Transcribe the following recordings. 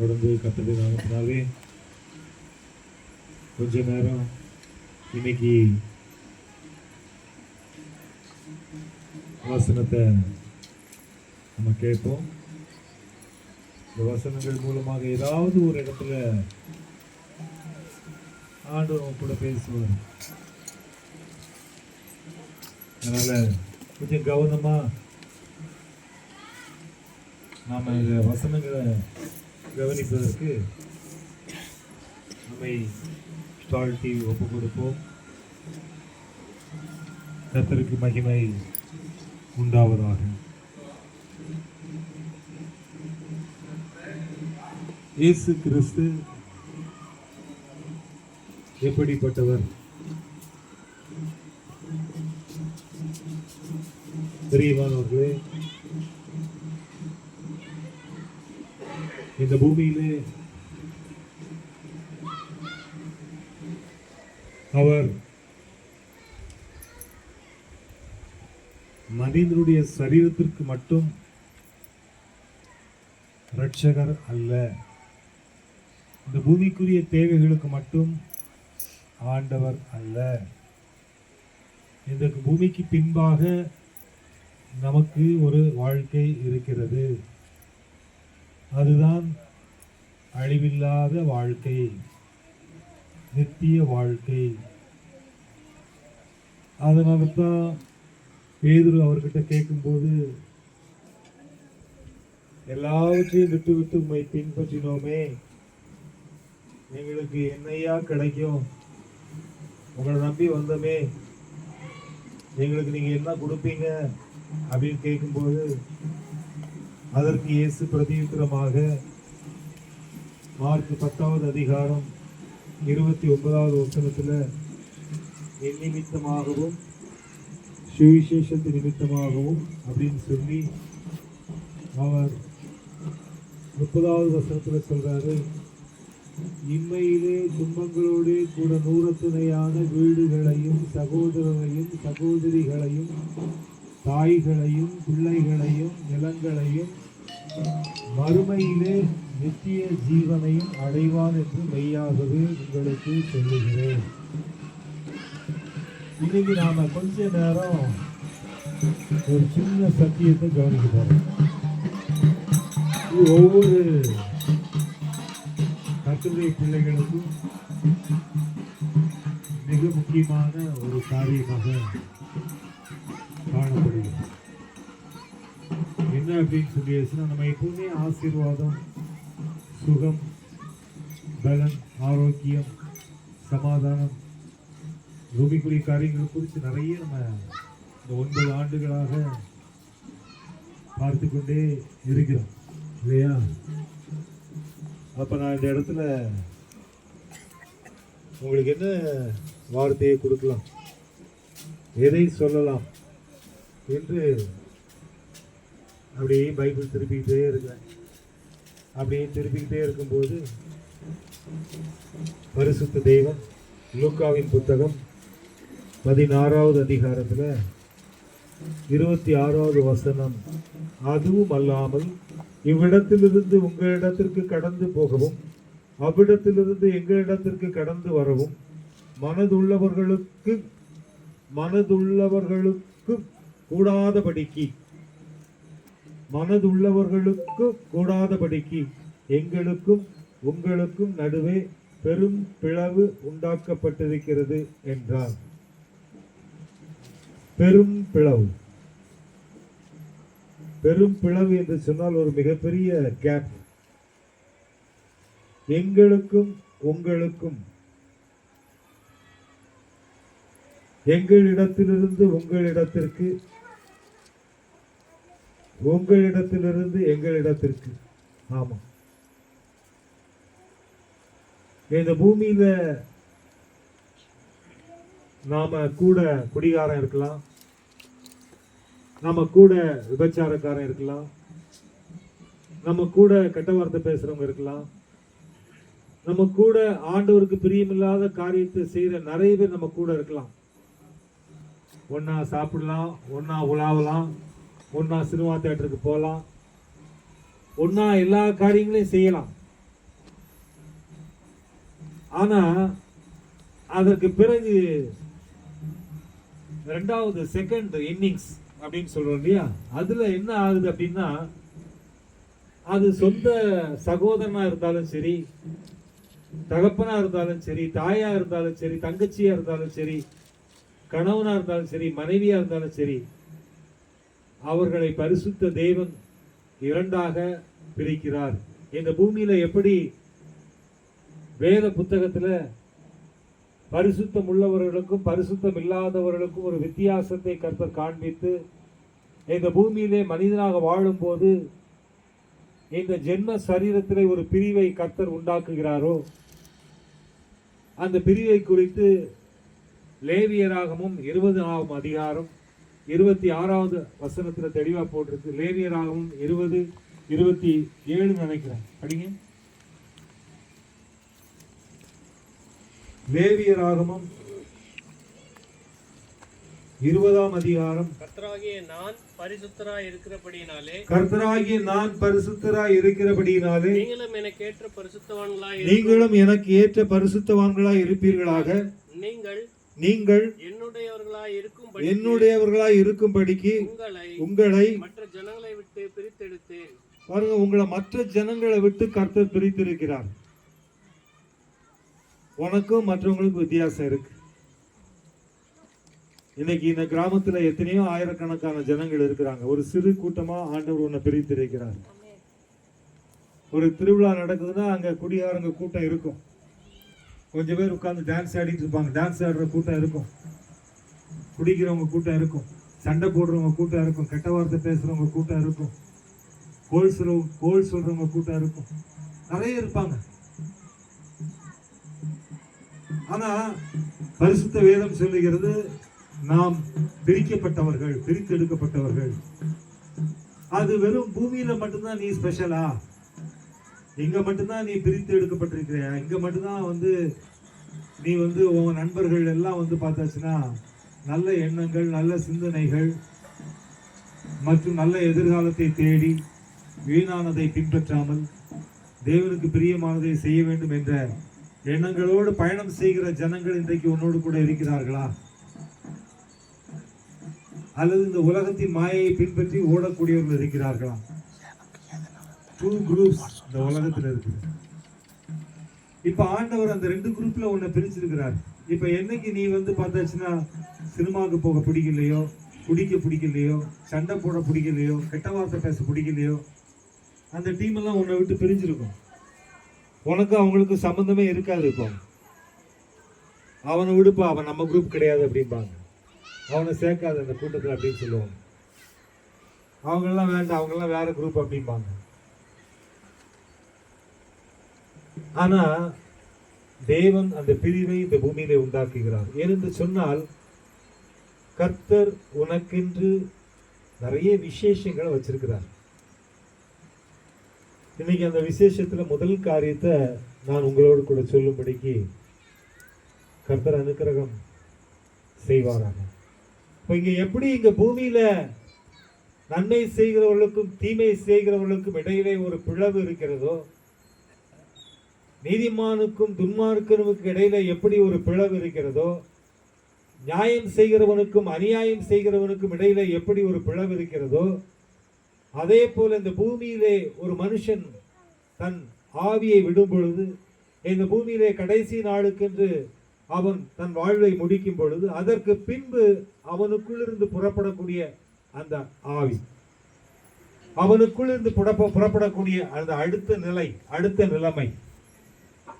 தொடர்ந்து கர்த்தருடைய நாமத்தினாலே கொஞ்ச நேரம் இன்னைக்கு வசனத்தை நம்ம கேட்போம். இந்த வசனங்கள் மூலமாக ஏதாவது ஒரு இடத்துல ஆண்டவர் கூட பேசுவார். அதனால கொஞ்சம் கவனமா நாம இந்த வசனங்களை கவனிப்பதற்கு நம்மை ஸ்டால் டிவி ஒப்பு கொடுப்போம். கர்த்தருக்கு மகிமை உண்டாவதாக. இயேசு கிறிஸ்து எப்படிப்பட்டவர்? பிரியமானவர்களே, இந்த பூமியிலே அவர் மனிதனுடைய சரீரத்திற்கு மட்டும் இரட்சகர் அல்ல, இந்த பூமிக்குரிய தேவைகளுக்கு மட்டும் ஆண்டவர் அல்ல. இந்த பூமிக்கு பின்பாக நமக்கு ஒரு வாழ்க்கை இருக்கிறது. அதுதான் அழிவில்லாத வாழ்க்கை, நித்திய வாழ்க்கை. அதனால தான் பேதுரு அவர்கிட்ட கேட்கும்போது, எல்லாவற்றையும் விட்டு விட்டு உம்மை பின்பற்றினோமே, எங்களுக்கு என்னையா கிடைக்கும், உங்களை நம்பி வந்தோமே, எங்களுக்கு நீங்க என்ன கொடுப்பீங்க அப்படின்னு கேட்கும்போது அதற்கு இயேசு பிரதியுத்தரமாக மார்க் 10வது அதிகாரம் 29வது வசனத்துல என் நிமித்தமாகவும் சுவிசேஷத்து நிமித்தமாகவும் அப்படின்னு சொல்லி அவர் 30வது வசனத்துல சொல்றாரு, இம்மையிலே துன்பங்களோடு கூட நூறத்துணையான வீடுகளையும் சகோதரரையும் சகோதரிகளையும் தாய்களையும் பிள்ளைகளையும் நிலங்களையும் மறுமையிலே நித்திய ஜீவனையும் அடைவான் என்று மெய்யாகவே உங்களுக்கு சொல்லுகிறேன். இன்னைக்கு நாம கொஞ்ச நேரம் ஒரு சின்ன சத்தியத்தை கவனிக்க போறோம். ஒவ்வொரு கர்த்தருடைய பிள்ளைகளுக்கும் மிக முக்கியமான ஒரு காரியமாக காணப்படுகிறது. என்ன அப்படின்னு சொல்லியாச்சுன்னா, நம்ம எப்பவுமே ஆசீர்வாதம், சுகம், பலன், ஆரோக்கியம், சமாதானம், பூமிக்குரிய காரியங்கள் குறித்து நிறைய நம்ம இந்த 9 ஆண்டுகளாக பார்த்து கொண்டே இருக்கிறோம் இல்லையா? அப்ப நான் இந்த இடத்துல உங்களுக்கு என்ன வார்த்தையை கொடுக்கலாம், எதை சொல்லலாம் என்று அப்படியே பைபிள் திருப்பிக்கிட்டே இருக்கேன். அப்படியே திருப்பிக்கிட்டே இருக்கும்போது பரிசுத்த தெய்வம் லூக்காவின் புத்தகம் 16வது அதிகாரத்துல 26வது வசனம், அதுவும் அல்லாமல் இவ்விடத்திலிருந்து உங்களிடத்திற்கு கடந்து போகவும் அவ்விடத்திலிருந்து எங்களிடத்திற்கு கடந்து வரவும் மனதுள்ளவர்களுக்கு கூடாதபடிக்கு எங்களுக்கும் உங்களுக்கும் நடுவே பெரும் பிளவு உண்டாக்கப்பட்டிருக்கிறது என்றார். பெரும் பிளவு என்று சொன்னால் ஒரு மிகப்பெரிய கேப். எங்களுக்கும் உங்களுக்கும், எங்களிடத்திலிருந்து உங்களிடத்திற்கு, உங்களிடத்திலிருந்து எங்களிடத்திற்கு. ஆமா, இந்த பூமியில நாம கூட குடிகாரன் இருக்கலாம், நம்ம கூட விபச்சாரக்காரன் இருக்கலாம், நம்ம கூட கெட்ட வார்த்தை பேசுறவங்க இருக்கலாம், நம்ம கூட ஆண்டவருக்கு பிரியமில்லாத காரியத்தை செய்யற நிறைய பேர் நம்ம கூட இருக்கலாம். ஒன்னா சாப்பிடலாம், ஒன்னா உலாவலாம், ஒன்னா சினிமா தியேட்டருக்கு போகலாம், ஒன்னா எல்லா காரியங்களையும் செய்யலாம். ஆனா அதற்கு பிறகு ரெண்டாவது செகண்ட் இன்னிங்ஸ் அப்படின்னு சொல்றோம் இல்லையா, அதுல என்ன ஆகுது அப்படின்னா, அது சொந்த சகோதரனா இருந்தாலும் சரி, தகப்பனா இருந்தாலும் சரி, தாயா இருந்தாலும் சரி, தங்கச்சியா இருந்தாலும் சரி, கணவனா இருந்தாலும் சரி, மனைவியா இருந்தாலும் சரி, அவர்களை பரிசுத்த தேவன் இரண்டாக பிரிக்கிறார். இந்த பூமியில எப்படி வேத புத்தகத்துல பரிசுத்தம் உள்ளவர்களுக்கும் பரிசுத்தம் இல்லாதவர்களுக்கும் ஒரு வித்தியாசத்தை கர்த்தர் காண்பித்து இந்த பூமியிலே மனிதனாக வாழும் போது இந்த ஜென்ம சரீரத்திலே ஒரு பிரிவை கர்த்தர் உண்டாக்குகிறாரோ, அந்த பிரிவை குறித்து லேவியராகமும் 20ஆம் அதிகாரம் 26வது வசனத்துல தெளிவா போட்டிருக்கு. லேவியராகமும் 20:27 நினைக்கிறேன், படிங்க. லேவியராகமம் 20ஆம் அதிகாரம், கர்த்தராகிய நான் பரிசுத்தராய் இருக்கிறபடியினாலே நீங்களும் எனக்கு ஏற்ற பரிசுத்தவான்களாய் இருப்பீர்களாக. நீங்கள் என்னுடையவர்களாய் இருக்கும்படிக்கு உங்களை மற்ற ஜனங்களை விட்டு பிரித்தெடுத்தேன். பாருங்க, உங்களை மற்ற ஜனங்களை விட்டு கர்த்தர் பிரித்திருக்கிறார். உனக்கும் மற்றவங்களுக்கும் வித்தியாசம் இருக்கு. இன்னைக்கு இந்த கிராமத்துல எத்தனையோ ஆயிரக்கணக்கான ஜனங்கள் இருக்கிறாங்க. ஒரு சிறு கூட்டமா ஆண்டவர் உன்னை பிரித்திருக்கிறார். ஒரு திருவிழா நடக்குதுன்னா அங்க குடிகாரங்க கூட்டம் இருக்கும். கொஞ்சம் பேர் உட்கார்ந்து டான்ஸ் ஆடிட்டு இருப்பாங்க. டான்ஸ் ஆடுற கூட்டம் இருக்கும், குடிக்கிறவங்க கூட்டம் இருக்கும், சண்டை போடுறவங்க கூட்டம் இருக்கும், கெட்ட வார்த்தை பேசுறவங்க கூட்டம் இருக்கும், கோல் சொல்றவங்க கூட்டம் இருக்கும், நிறைய இருப்பாங்க. ஆனா பரிசுத்த வேதம் சொல்லுகிறது, நாம் பிரிக்கப்பட்டவர்கள், பிரித்தெடுக்கப்பட்டவர்கள். அது வெறும் பூமியில மட்டும்தான் நீ ஸ்பெஷலா? இங்க மட்டும்தான் நீ பிரித்து எடுக்கப்பட்டிருக்கிறியா? இங்க மட்டும்தான் நீ உன் நண்பர்கள் எல்லாம் பார்த்தாச்சுன்னா நல்ல எண்ணங்கள், நல்ல சிந்தனைகள் மற்றும் நல்ல எதிர்காலத்தை தேடி வீணானதை பின்பற்றாமல் தேவனுக்கு பிரியமானதை செய்ய வேண்டும் என்ற எண்ணங்களோடு பயணம் செய்கிற ஜனங்கள் இன்றைக்கு உன்னோடு கூட இருக்கிறார்களா? அல்லது இந்த உலகத்தின் மாயையை பின்பற்றி ஓடக்கூடியவர்கள் இருக்கிறார்களா? 2 groups இந்த உலகத்தில் இருக்குது. இப்ப ஆண்டவர் அந்த 2 குரூப்ல உன்னை பிரிச்சிருக்கிறார். இப்ப என்னைக்கு நீ பார்த்தாச்சுன்னா சினிமாவுக்கு போக பிடிக்கலையோ, குடிக்க பிடிக்கலையோ, சண்டை போட பிடிக்கலையோ, கெட்ட வார்த்தை பேச பிடிக்கலையோ, அந்த டீம் எல்லாம் உன்னை விட்டு பிரிஞ்சிருக்கும். உனக்கு அவங்களுக்கு சம்பந்தமே இருக்காது. இப்போ அவனை விடுப்பா, அவன் நம்ம குரூப் கிடையாது அப்படிம்பாங்க. அவனை சேர்க்காது அந்த கூட்டத்தில் அப்படின்னு சொல்லுவாங்க. அவங்கெல்லாம் வேண்டாம், அவங்கெல்லாம் வேற குரூப் அப்படிம்பாங்க. ஆனா தேவன் அந்த பிரிவை இந்த பூமியிலே உண்டாக்குகிறார். ஏனென்று சொன்னால் கர்த்தர் உனக்கென்று நிறைய விசேஷங்களை வச்சிருக்கிறார். இன்னைக்கு அந்த விசேஷத்துல முதல் காரியத்தை நான் உங்களோடு கூட சொல்லும்படிக்கு கர்த்தர் அனுக்கிரகம் செய்வாராக. இப்ப இங்க பூமியில நன்மை செய்கிறவர்களுக்கும் தீமை செய்கிறவர்களுக்கும் இடையிலே ஒரு பிளவு இருக்கிறதோ, நீதிமானுக்கும் துன்மார்க்கனுக்கு இடையில எப்படி ஒரு பிளவு இருக்கிறதோ, நியாயம் செய்கிறவனுக்கும் அநியாயம் செய்கிறவனுக்கும் இடையில எப்படி ஒரு பிளவு இருக்கிறதோ, அதே போல இந்த பூமியிலே ஒரு மனுஷன் தன் ஆவியை விடும் பொழுது, இந்த பூமியிலே கடைசி நாளுக்கென்று அவன் தன் வாழ்வை முடிக்கும் பொழுது, அதற்கு பின்பு அவனுக்குள் இருந்து புறப்படக்கூடிய அந்த ஆவி, அவனுக்குள் இருந்து புறப்படக்கூடிய அந்த அடுத்த நிலைமை,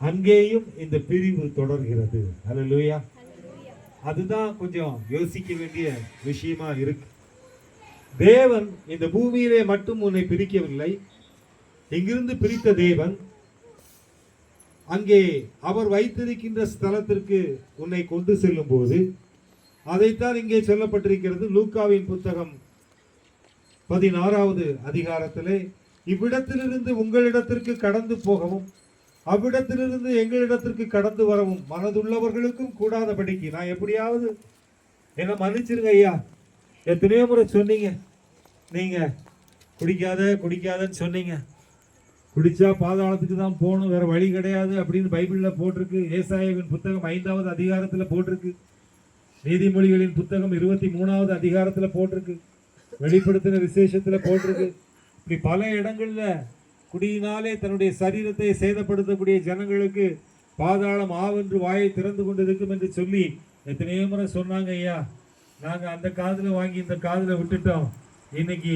அங்கேயும் இந்த பிரிவு தொடர்கிறது. அல்லேலூயா. அதுதான் கொஞ்சம் யோசிக்க வேண்டிய விஷயமா இருக்கு. தேவன் இந்த பூமியிலே மட்டும் உன்னை பிரிக்கவில்லை. இங்கிருந்து பிரித்த தேவன் அங்கே அவர் வைத்திருக்கின்ற ஸ்தலத்திற்கு உன்னை கொண்டு செல்லும் போது, அதைத்தான் இங்கே சொல்லப்பட்டிருக்கிறது. லூக்காவின் புத்தகம் 16வது அதிகாரத்திலே, இவ்விடத்திலிருந்து உங்களிடத்திற்கு கடந்து போகவும் அவ்விடத்திலிருந்து எங்களிடத்திற்கு கடந்து வரவும் மனதுள்ளவர்களுக்கும் கூடாதபடிக்கு. நான் எப்படியாவது என்ன மன்னிச்சிருங்க ஐயா, எத்தனையோ முறை சொன்னீங்க, நீங்க குடிக்காதன்னு சொன்னீங்க, குடிச்சா பாதாளத்துக்கு தான் போகணும், வேற வழி கிடையாது அப்படின்னு பைபிள்ல போட்டிருக்கு. ஏசாயாவின் புத்தகம் 5வது அதிகாரத்துல போட்டிருக்கு. நீதிமொழிகளின் புத்தகம் 23வது அதிகாரத்துல போட்டிருக்கு. வெளிப்படுத்தின விசேஷத்துல போட்டிருக்கு. இப்படி பல இடங்கள்ல குடியினாலே தன்னுடைய சரீரத்தை சேதப்படுத்தக்கூடிய ஜனங்களுக்கு பாதாளம் ஆவென்று வாயை திறந்து கொண்டிருக்கும் என்று சொல்லி எத்தனையோ முறை சொன்னாங்க ஐயா. நாங்க அந்த காதுல வாங்கி இந்த காதுல விட்டுட்டோம். இன்னைக்கு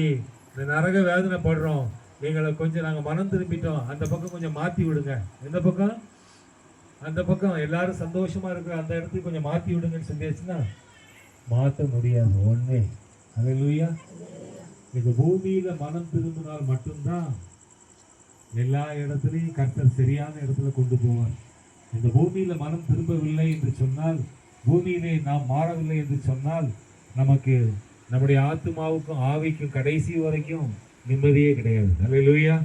இந்த நரக வேதனை படுறோம். எங்களை கொஞ்சம் நாங்க மனம் திரும்பிட்டோம், அந்த பக்கம் கொஞ்சம் மாத்தி விடுங்க. எந்த பக்கம்? அந்த பக்கம் எல்லாரும் சந்தோஷமா இருக்கிற அந்த இடத்துக்கு கொஞ்சம் மாத்தி விடுங்கன்னு சொல்லியாச்சுன்னா மாற்ற முடியாது. ஒண்ணே. அல்லேலூயா. இந்த பூமியில மனம் திரும்பினால் மட்டும்தான் எல்லா இடத்துலையும் கர்த்தர் சரியான இடத்துல கொண்டு போவார். இந்த பூமியில மனம் திரும்பவில்லை என்று சொன்னால், பூமியிலே நாம் மாறவில்லை என்று சொன்னால், நமக்கு நம்முடைய ஆத்துமாவுக்கும் ஆவிக்கும் கடைசி வரைக்கும் நிம்மதியே கிடையாது. அல்லேலூயா.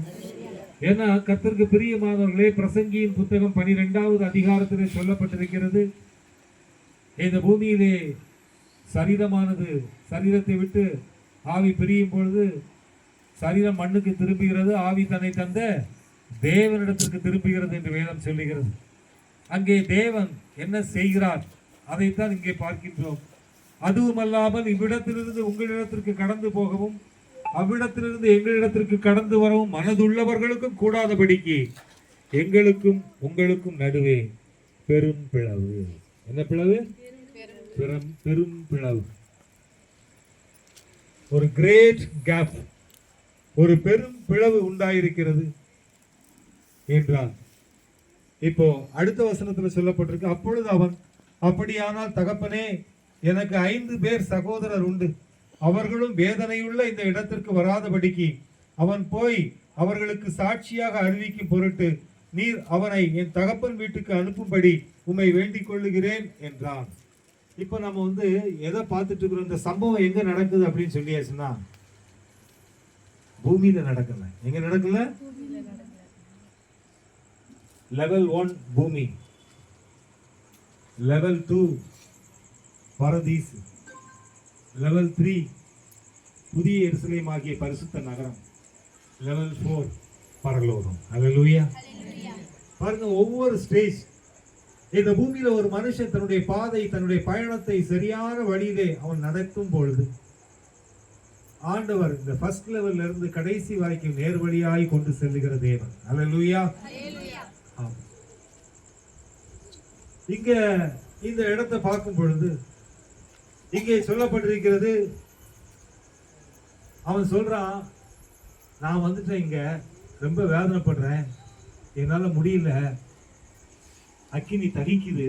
ஏன்னா கர்த்தருக்கு பிரியமானவர்களே, பிரசங்கியின் புத்தகம் 12வது அதிகாரத்திலே சொல்லப்பட்டிருக்கிறது, இந்த பூமியிலே சரீரமானது சரீரத்தை விட்டு ஆவி பிரியும் பொழுது சரீரம் மண்ணுக்கு திரும்புகிறது, ஆவி தன்னை தந்த தேவனிடத்திற்கு திரும்புகிறது என்று வேதம் சொல்லுகிறது. அங்கே தேவன் என்ன செய்கிறார் அதைத்தான் இங்கே பார்க்கின்றோம். அதுவும் அல்லாமல் இவ்விடத்திலிருந்து உங்களிடத்திற்கு கடந்து போகவும் அவ்விடத்திலிருந்து எங்களிடத்திற்கு கடந்து வரவும் மனதுள்ளவர்களுக்கும் கூடாதபடிக்கு எங்களுக்கும் உங்களுக்கும் நடுவே பெரும் பிளவு. என்ன பிளவு? பெரும் பிளவு. ஒரு கிரேட் கேப், ஒரு பெரும் பிளவு உண்டாயிருக்கிறது என்றால் இப்போ அடுத்த வசனத்துல சொல்லப்பட்டிருக்கு, அப்பொழுது அவன், அப்படியானால் தகப்பனே, எனக்கு 5 பேர் சகோதரர் உண்டு, அவர்களும் வேதனையுள்ள இந்த இடத்திற்கு வராதபடிக்கு அவன் போய் அவர்களுக்கு சாட்சியாக அறிவிக்கும் பொருட்டு நீர் அவனை என் தகப்பன் வீட்டுக்கு அனுப்பும்படி உம்மை வேண்டிக் கொள்ளுகிறேன் என்றான். இப்ப நம்ம எதை பார்த்துட்டு இருக்கிறோம், இந்த சம்பவம் எங்க நடக்குது அப்படின்னு சொல்லியாச்சுன்னா, பூமியில நடக்கல. எங்க நடக்கல? லெவல் 1 பூமி, லெவல் 2 பரதீஸ், லெவல் 3 புதிய எருசலேம் ஆகிய பரிசுத்த நகரம், லெவல் 4 பரலோகம். அல்லேலூயா. பாருங்க, ஒவ்வொரு ஸ்டேஜ். இந்த பூமியில ஒரு மனுஷன் தன்னுடைய பாதை, தன்னுடைய பயணத்தை சரியான வழியிலே அவன் நடத்தும் பொழுது ஆண்டவர் இந்த ஃபர்ஸ்ட் லெவல்ல இருந்து கடைசி வரைக்கும் நேர்வழியாய் கொண்டு செல்லுகிற தேவன். அல்லேலூயா. இங்க இந்த இடத்தை பார்க்கும் பொழுது இங்கே சொல்லப்பட்டிருக்கிறது, அவன் சொல்றான், நான் வந்துட்டேன், இங்க ரொம்ப வேதனைப்படுறேன், என்னால முடியல, அக்கினி தகிக்குது,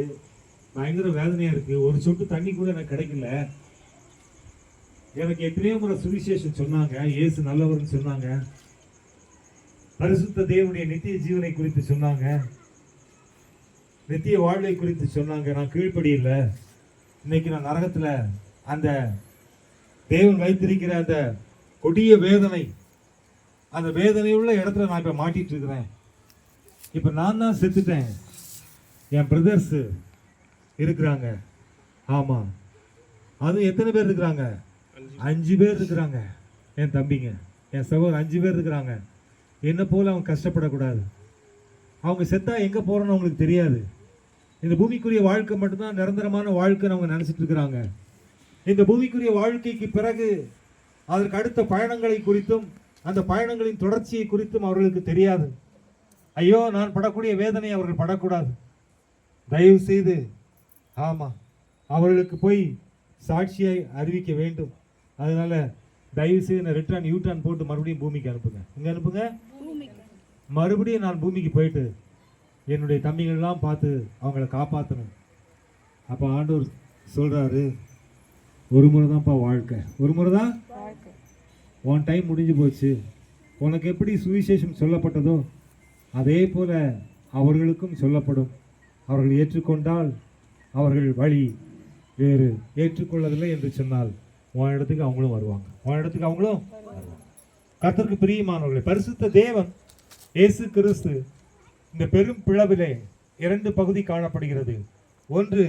பயங்கர வேதனையா இருக்கு, ஒரு சொட்டு தண்ணி கூட எனக்கு கிடைக்கல, எனக்கு எத்தனையோ முறை சுவிசேஷம் சொன்னாங்க, இயேசு நல்லவர்னு சொன்னாங்க, பரிசுத்த தேவனுடைய நித்திய ஜீவனை குறித்து சொன்னாங்க, நித்திய வாழ்வை குறித்து சொன்னாங்க, நான் கீழ்ப்படியில, இன்னைக்கு நான் நரகத்துல அந்த தேவன் வைத்திருக்கிற அந்த கொடிய வேதனை, அந்த வேதனையுள்ள இடத்துல நான் இப்ப மாட்டிட்டு இருக்கிறேன், இப்ப நான் தான் செத்துட்டேன், என் பிரதர்ஸ் இருக்கிறாங்க, ஆமா, அது எத்தனை பேர் இருக்கிறாங்க? 5 பேர் இருக்கிறாங்க, என் தம்பிங்க, என் சகோதரர் 5 பேர் இருக்கிறாங்க, என்ன போல அவங்க கஷ்டப்படக்கூடாது, அவங்க செத்தா எங்க போறோன்னு அவங்களுக்கு தெரியாது, இந்த பூமிக்குரிய வாழ்க்கை மட்டும்தான் நிரந்தரமான வாழ்க்கைன்னு அவங்க நினைச்சிட்டு இருக்கிறாங்க. இந்த பூமிக்குரிய வாழ்க்கைக்கு பிறகு அதற்கு அடுத்த பயணங்களை குறித்தும் அந்த பயணங்களின் தொடர்ச்சியை குறித்தும் அவர்களுக்கு தெரியாது. ஐயோ, நான் படக்கூடிய வேதனை அவர்கள் படக்கூடாது, தயவு செய்து ஆமா அவர்களுக்கு போய் சாட்சியை அறிவிக்க வேண்டும், அதனால தயவு செய்து ரிட்டர்ன் யூட்டர்ன் போட்டு மறுபடியும் பூமிக்கு அனுப்புங்க. இங்க அனுப்புங்க, மறுபடியும் நான் பூமிக்கு போயிட்டு என்னுடைய தம்பிகள்லாம் பார்த்து அவங்கள காப்பாற்றணும். அப்போ ஆண்டவர் சொல்றாரு, ஒரு முறை தான்ப்பா வாழ்க்கை, ஒரு முறை தான், உன் டைம் முடிஞ்சு போச்சு, உனக்கு எப்படி சுவிசேஷம் சொல்லப்பட்டதோ அதே போல அவர்களுக்கும் சொல்லப்படும், அவர்கள் ஏற்றுக்கொண்டால் அவர்கள் வழி வேறு, ஏற்றுக்கொள்ளவில்லை என்று சொன்னால் உன் இடத்துக்கு அவங்களும் வருவாங்க, உன் இடத்துக்கு அவங்களும் வருவாங்க. கர்த்தருக்கு பிரியமானவர்களே, பரிசுத்த தேவன் இயேசு கிறிஸ்து இந்த பெரும் பிளவிலே 2 பகுதி காணப்படுகிறது. ஒன்று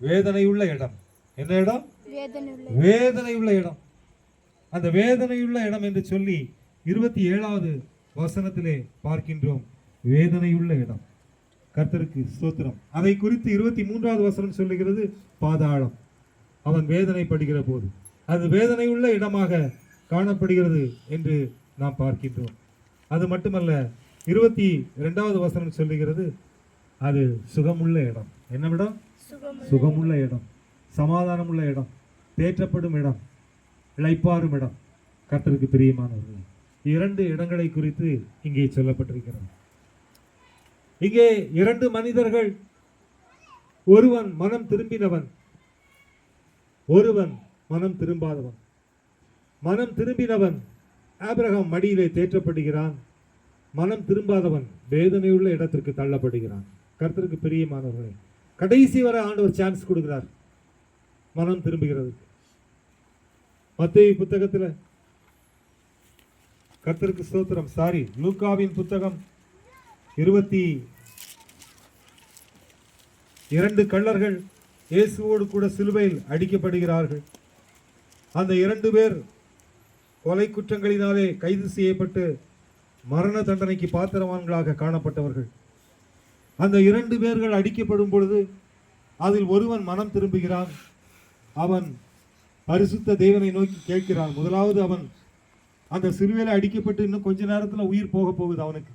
வேதனையுள்ள இடம். என்ன இடம்? வேதனையுள்ள இடம். அந்த வேதனையுள்ள இடம் என்று சொல்லி 27வது வசனத்திலே பார்க்கின்றோம். வேதனையுள்ள இடம். கர்த்தருக்கு ஸ்தோத்திரம். அதை குறித்து 23வது வசனம் சொல்லுகிறது, பாதாளம். அவன் வேதனைப்படுகிற போது அது வேதனையுள்ள இடமாக காணப்படுகிறது என்று நாம் பார்க்கின்றோம். அது மட்டுமல்ல, 22வது வசனம் சொல்லுகிறது, அது சுகமுள்ள இடம். என்ன இடம்? சுகமுள்ள இடம், சமாதானமுள்ள இடம், தேற்றப்படும் இடம், இளைப்பாறும் இடம். கர்த்தருக்கு பிரியமானவர்கள், 2 இடங்களை குறித்து இங்கே சொல்லப்பட்டிருக்கிறது. இங்கே 2 மனிதர்கள், ஒருவன் மனம் திரும்பினவன், ஒருவன் மனம் திரும்பாதவன். மனம் திரும்பினவன் ஆபிரகாம் மடியிலே தேற்றப்படுகிறான், மனம் திரும்பாதவன் வேதனையுள்ள இடத்திற்கு தள்ளப்படுகிறான். கர்த்தருக்கு பிரியமானவர்களே, கடைசி வரை ஆண்டவர் சான்ஸ் கொடுக்கிறார் மனம் திரும்புகிறது. மத்தேயு புத்தகத்தில், கர்த்தருக்கு ஸ்தோத்திரம், லூக்காவின் புத்தகம் 22 கள்ளர்கள் இயேசுவோடு கூட சிலுவையில் அடிக்கப்படுகிறார்கள். அந்த 2 பேர் கொலை குற்றங்களினாலே கைது செய்யப்பட்டு மரண தண்டனைக்கு பாத்திரவான்களாக காணப்பட்டவர்கள். அந்த 2 பேர்கள் அடிக்கப்படும் பொழுது அதில் ஒருவன் மனம் திரும்புகிறான். அவன் பரிசுத்த தேவனை நோக்கி கேட்கிறான். முதலாவது அவன் அந்த சிலுவையில் அடிக்கப்பட்டு இன்னும் கொஞ்ச நேரத்தில் உயிர் போக போகுது அவனுக்கு.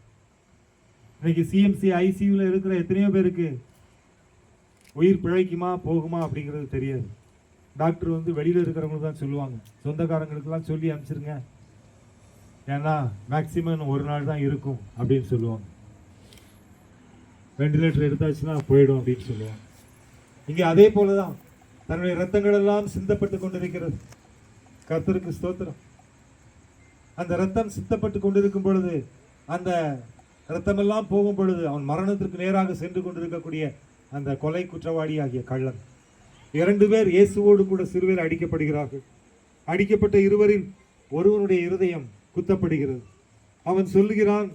இன்னைக்கு சிஎம்சி ஐசியூவில் இருக்கிற எத்தனையோ பேருக்கு உயிர் பிழைக்குமா போகுமா அப்படிங்கிறது தெரியாது. டாக்டர் வெளியில் இருக்கிறவங்களுக்கு தான் சொல்லுவாங்க, சொந்தக்காரங்களுக்கெல்லாம் சொல்லி அனுப்பிச்சிருங்க, ஏன்னா மேக்சிமம் 1 நாள் தான் இருக்கும் அப்படின்னு சொல்லுவாங்க. வெண்டிலேட்டர் எடுத்தாச்சுன்னா போயிடும் அப்படின்னு சொல்லுவாங்க. இங்கே அதே போலதான் தன்னுடைய இரத்தங்கள் எல்லாம் சிந்தப்பட்டு கொண்டிருக்கிறது. கர்த்தருக்கு ஸ்தோத்திரம். அந்த இரத்தம் சித்தப்பட்டு கொண்டிருக்கும் பொழுது, அந்த இரத்தமெல்லாம் போகும் பொழுது, அவன் மரணத்திற்கு நேராக சென்று கொண்டிருக்கக்கூடிய அந்த கொலை குற்றவாளி ஆகிய கள்ளன், 2 பேர் இயேசுவோடு கூட சிலுவையில் அடிக்கப்படுகிறார்கள். அடிக்கப்பட்ட இருவரில் ஒருவனுடைய இருதயம் குத்தப்படுகிறது. அவன் சொல்லுகிறான்,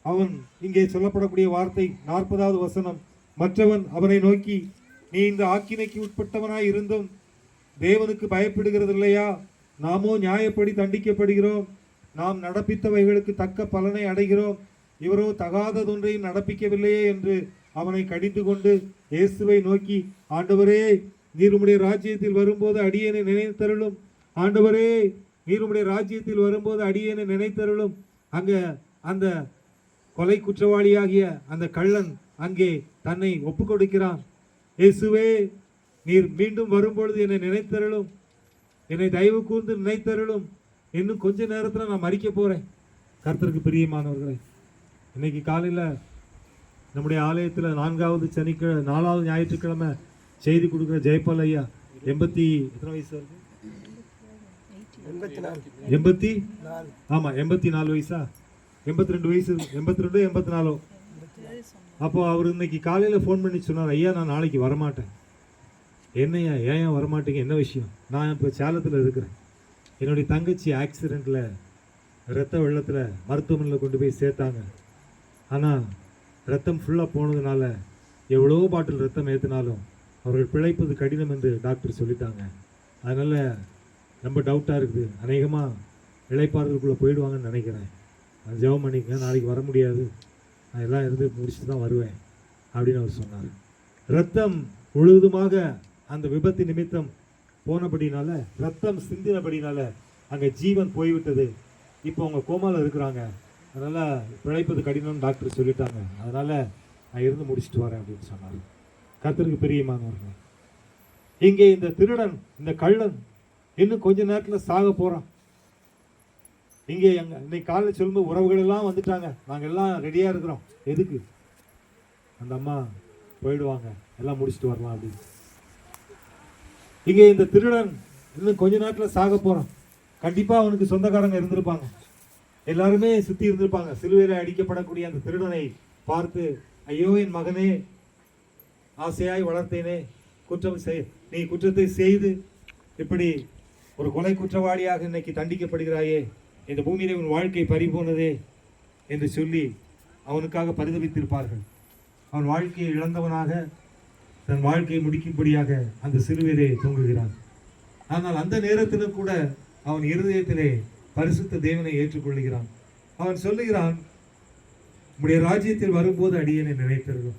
அவன் இங்கே சொல்லப்படக்கூடிய வார்த்தை 40வது வசனம், மற்றவன் அவனை நோக்கி, நீ இந்த ஆக்கினைக்கு உட்பட்டவனாய் இருந்தும் தேவனுக்கு பயப்படுகிறது இல்லையா? நாமோ நியாயப்படி தண்டிக்கப்படுகிறோம், நாம் நடப்பித்தவைகளுக்கு தக்க பலனை அடைகிறோம், இவரோ தகாததொன்றையும் நடப்பிக்கவில்லையே என்று அவனை கடிந்து கொண்டு இயேசுவை நோக்கி, ஆண்டவரே, நீர் உம்முடைய ராஜ்யத்தில் வரும்போது அடியேனை நினைத்தருளும், ஆண்டவரே, நீர் உம்முடைய ராஜ்யத்தில் வரும்போது அடியேனை நினைத்தருளும். அங்க அந்த கொலை குற்றவாளியாகிய அந்த கள்ளன் அங்கே தன்னை ஒப்பு கொடுக்கிறான். இயேசுவே, நீர் மீண்டும் வரும்பொழுது என்னை நினைத்தருளும், என்னை தயவு கூர்ந்து நினைத்தருளும், இன்னும் கொஞ்ச நேரத்தில் நான் மறிக்க போறேன். கர்த்தருக்கு பிரியமானவர்களே, இன்னைக்கு காலையில் நம்முடைய ஆலயத்தில் 4வது ஞாயிற்றுக்கிழமை செய்தி கொடுக்குற ஜெயபால் ஐயா, எத்தனை வயசு இருக்கு? 84 வயசா? 82 வயசு, 82 84. அப்போ அவர் இன்னைக்கு காலையில் ஃபோன் பண்ணி சொன்னார், ஐயா நான் நாளைக்கு வரமாட்டேன். என்னையா, ஏன் வரமாட்டேங்க, என்ன விஷயம்? நான் இப்போ சேலத்தில் இருக்கிறேன், என்னுடைய தங்கச்சி ஆக்சிடெண்ட்டில் ரத்த வெள்ளத்தில் மருத்துவமனையில் கொண்டு போய் சேர்த்தாங்க. ஆனால் ரத்தம் ஃபுல்லாக போனதுனால எவ்வளோ பாட்டில் ரத்தம் ஏற்றினாலும் அவர்கள் பிழைப்பது கடினம் என்று டாக்டர் சொல்லிட்டாங்க. அதனால் ரொம்ப டவுட்டாக இருக்குது, அநேகமாக இளைப்பாறுதலுக்குள்ளே போயிடுவாங்கன்னு நினைக்கிறேன். நான் ஜெபம் பண்ணிக்க, நாளைக்கு வர முடியாது, நான் எல்லாம் இருந்து முடிச்சுட்டு தான் வருவேன் அப்படின்னு அவர் சொன்னார். ரத்தம் முழுவதுமாக அந்த விபத்து நிமித்தம் போனபடினால, ரத்தம் சிந்தினபடினால அங்கே ஜீவன் போய்விட்டது. இப்போ அவங்க கோமாவில் இருக்கிறாங்க, அதனால் பிழைப்பது கடினம்னு டாக்டர் சொல்லிட்டாங்க, அதனால் நான் இருந்து முடிச்சுட்டு வரேன் அப்படின்னு சொன்னார். கர்த்தருக்கு பிரியமானவர்கள், இங்கே இந்த திருடன், இந்த கள்ளன் இன்னும் கொஞ்ச நேரத்தில் சாக போகிறான். இங்கே இன்னைக்கு காலையில் சொல்லும்போது உறவுகள் எல்லாம் வந்துட்டாங்க, நாங்கள் எல்லாம் ரெடியாக இருக்கிறோம். எதுக்கு? அந்த அம்மா போயிடுவாங்க, எல்லாம் முடிச்சுட்டு வரலாம் அப்படின்னு. இங்கே இந்த திருடன் இன்னும் கொஞ்ச நேரத்தில் சாக போகிறான். கண்டிப்பாக அவனுக்கு சொந்தக்காரங்க இருந்திருப்பாங்க, எல்லாருமே சுற்றி இருந்திருப்பாங்க. சிலுவையில் அடிக்கப்படக்கூடிய அந்த திருடனை பார்த்து, ஐயோ என் மகனே, ஆசையாய் வளர்த்தேனே, நீ குற்றத்தை செய்து இப்படி ஒரு கொலை குற்றவாளியாக இன்னைக்கு தண்டிக்கப்படுகிறாயே, இந்த பூமியிலே உன் வாழ்க்கை பறிபோனதே என்று சொல்லி அவனுக்காக பரிதபித்திருப்பார்கள். அவன் வாழ்க்கையை இழந்தவனாக தன் வாழ்க்கையை முடிக்கும்படியாக அந்த சிலுவையிலே தொங்குகிறான். ஆனால் அந்த நேரத்திலும் கூட அவன் இருதயத்திலே பரிசுத்த தேவனை ஏற்றுக்கொள்கிறான். அவன் சொல்லுகிறான், உம்முடைய ராஜ்யத்தில் வரும்போது அடியேனை நினைத்தருளும்.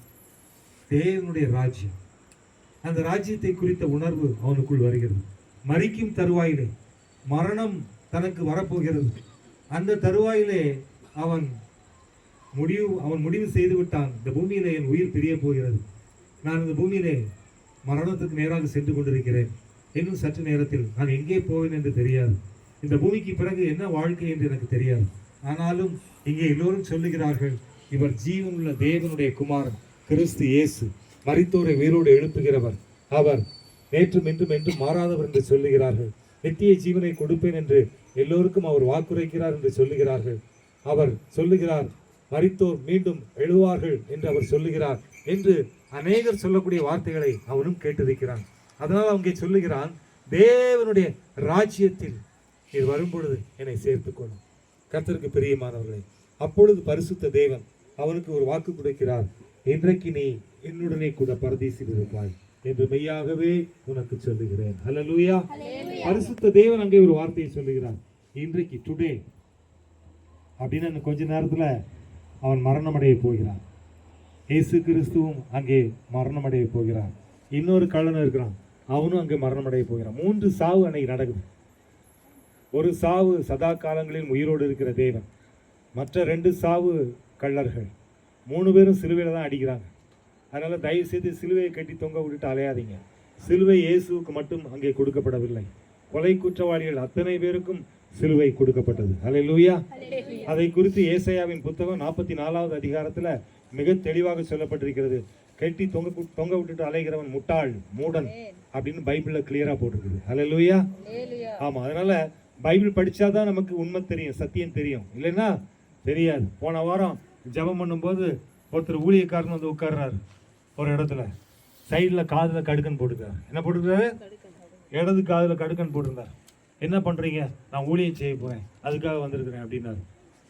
தேவனுடைய ராஜ்யம், அந்த ராஜ்யத்தை குறித்த உணர்வு அவனுக்குள் வருகிறது. மரிக்கும் தருவாயிலே மரணம் தனக்கு வரப்போகிறது. அந்த தருவாயிலே அவன் முடிவு செய்து விட்டான், இந்த பூமியிலே என் உயிர் பிரிய போகிறது, நான் இந்த பூமியிலே மரணத்துக்கு நேராக சென்று கொண்டிருக்கிறேன், இன்னும் சற்று நேரத்தில் நான் எங்கே போவேன் என்று தெரியாது, இந்த பூமிக்கு பிறகு என்ன வாழ்க்கை என்று எனக்கு தெரியாது. ஆனாலும் இங்கே எல்லோரும் சொல்லுகிறார்கள், இவர் ஜீவனுள்ள தேவனுடைய குமாரன் கிறிஸ்து இயேசு, மரித்தோரை உயிரோடு எழுப்புகிறவர், அவர் நேற்றும் என்றும் என்றும் மாறாதவர் என்று சொல்லுகிறார்கள். நித்திய ஜீவனை கொடுப்பேன் என்று எல்லோருக்கும் அவர் வாக்குரைக்கிறார் என்று சொல்லுகிறார்கள். அவர் சொல்லுகிறார், மரித்தோர் மீண்டும் எழுவார்கள் என்று அவர் சொல்லுகிறார் என்று அநேகர் சொல்லக்கூடிய வார்த்தைகளை அவனும் கேட்டிருக்கிறான். அதனால் அவங்க சொல்லுகிறான், தேவனுடைய ராஜ்யத்தில் இது வரும்பொழுது என்னை சேர்த்துக்கொள்ளும். கர்த்தருக்கு பிரியமானவர்களே, அப்பொழுது பரிசுத்த தேவன் அவனுக்கு ஒரு வாக்கு கொடுக்கிறார், இன்றைக்கு நீ என்னுடனே கூட பரதீசில் இருப்பாய் என்று மெய்யாகவே உனக்கு சொல்லுகிறேன். ஹல்லேலூயா. பரிசுத்த தேவன் அங்கே ஒரு வார்த்தையை சொல்லுகிறார், இன்றைக்கு, டுடே அப்படின்னு கொஞ்ச நேரத்துல அவன் மரணமடைய போகிறான். இயேசு கிறிஸ்துவும் அங்கே மரணமடைய போகிறான். இன்னொரு கள்ளன் இருக்கிறான், அவனும் அங்கே மரணமடைய போகிறான். 3 சாவு அன்னைக்கு நடக்குது. ஒரு சாவு சதா காலங்களில் உயிரோடு இருக்கிற தேவன், மற்ற 2 சாவு கள்ளர்கள். 3 பேரும் சிலுவையில் தான் அடிக்கிறாங்க. அதனால் தயவு செய்து சிலுவையை கட்டி தொங்க விட்டுட்டு அலையாதீங்க. சிலுவை இயேசுவுக்கு மட்டும் அங்கே கொடுக்கப்படவில்லை, கொலை குற்றவாளிகள் அத்தனை பேருக்கும் சிலுவை கொடுக்கப்பட்டது. ஹல்லேலூயா. அதை குறித்து ஏசாயாவின் புத்தகம் 44வது அதிகாரத்தில் மிக தெளிவாக சொல்லப்பட்டிருக்கிறது. கட்டி தொங்க விட்டுட்டு அலைகிறவன் முட்டாள், மூடன் அப்படின்னு பைபிள்ல கிளியரா போட்டிருக்குது. ஹல்லேலூயா. ஆமா, அதனால பைபிள் படிச்சாதான் நமக்கு உண்மை தெரியும், சத்தியம் தெரியும், இல்லைன்னா தெரியாது. போன வாரம் ஜெபம் பண்ணும்போது ஒருத்தர் ஊழியக்காரன் வந்து உட்கார்றாரு ஒரு இடத்துல, சைடில் காதில் கடுக்கன் போட்டுக்கிறார். என்ன போட்டுக்கிறாரு? இடது காதில் கடுக்கன் போட்டிருந்தார். என்ன பண்ணுறீங்க? நான் ஊழியம் செய்ய போகிறேன், அதுக்காக வந்திருக்கிறேன் அப்படின்னாரு.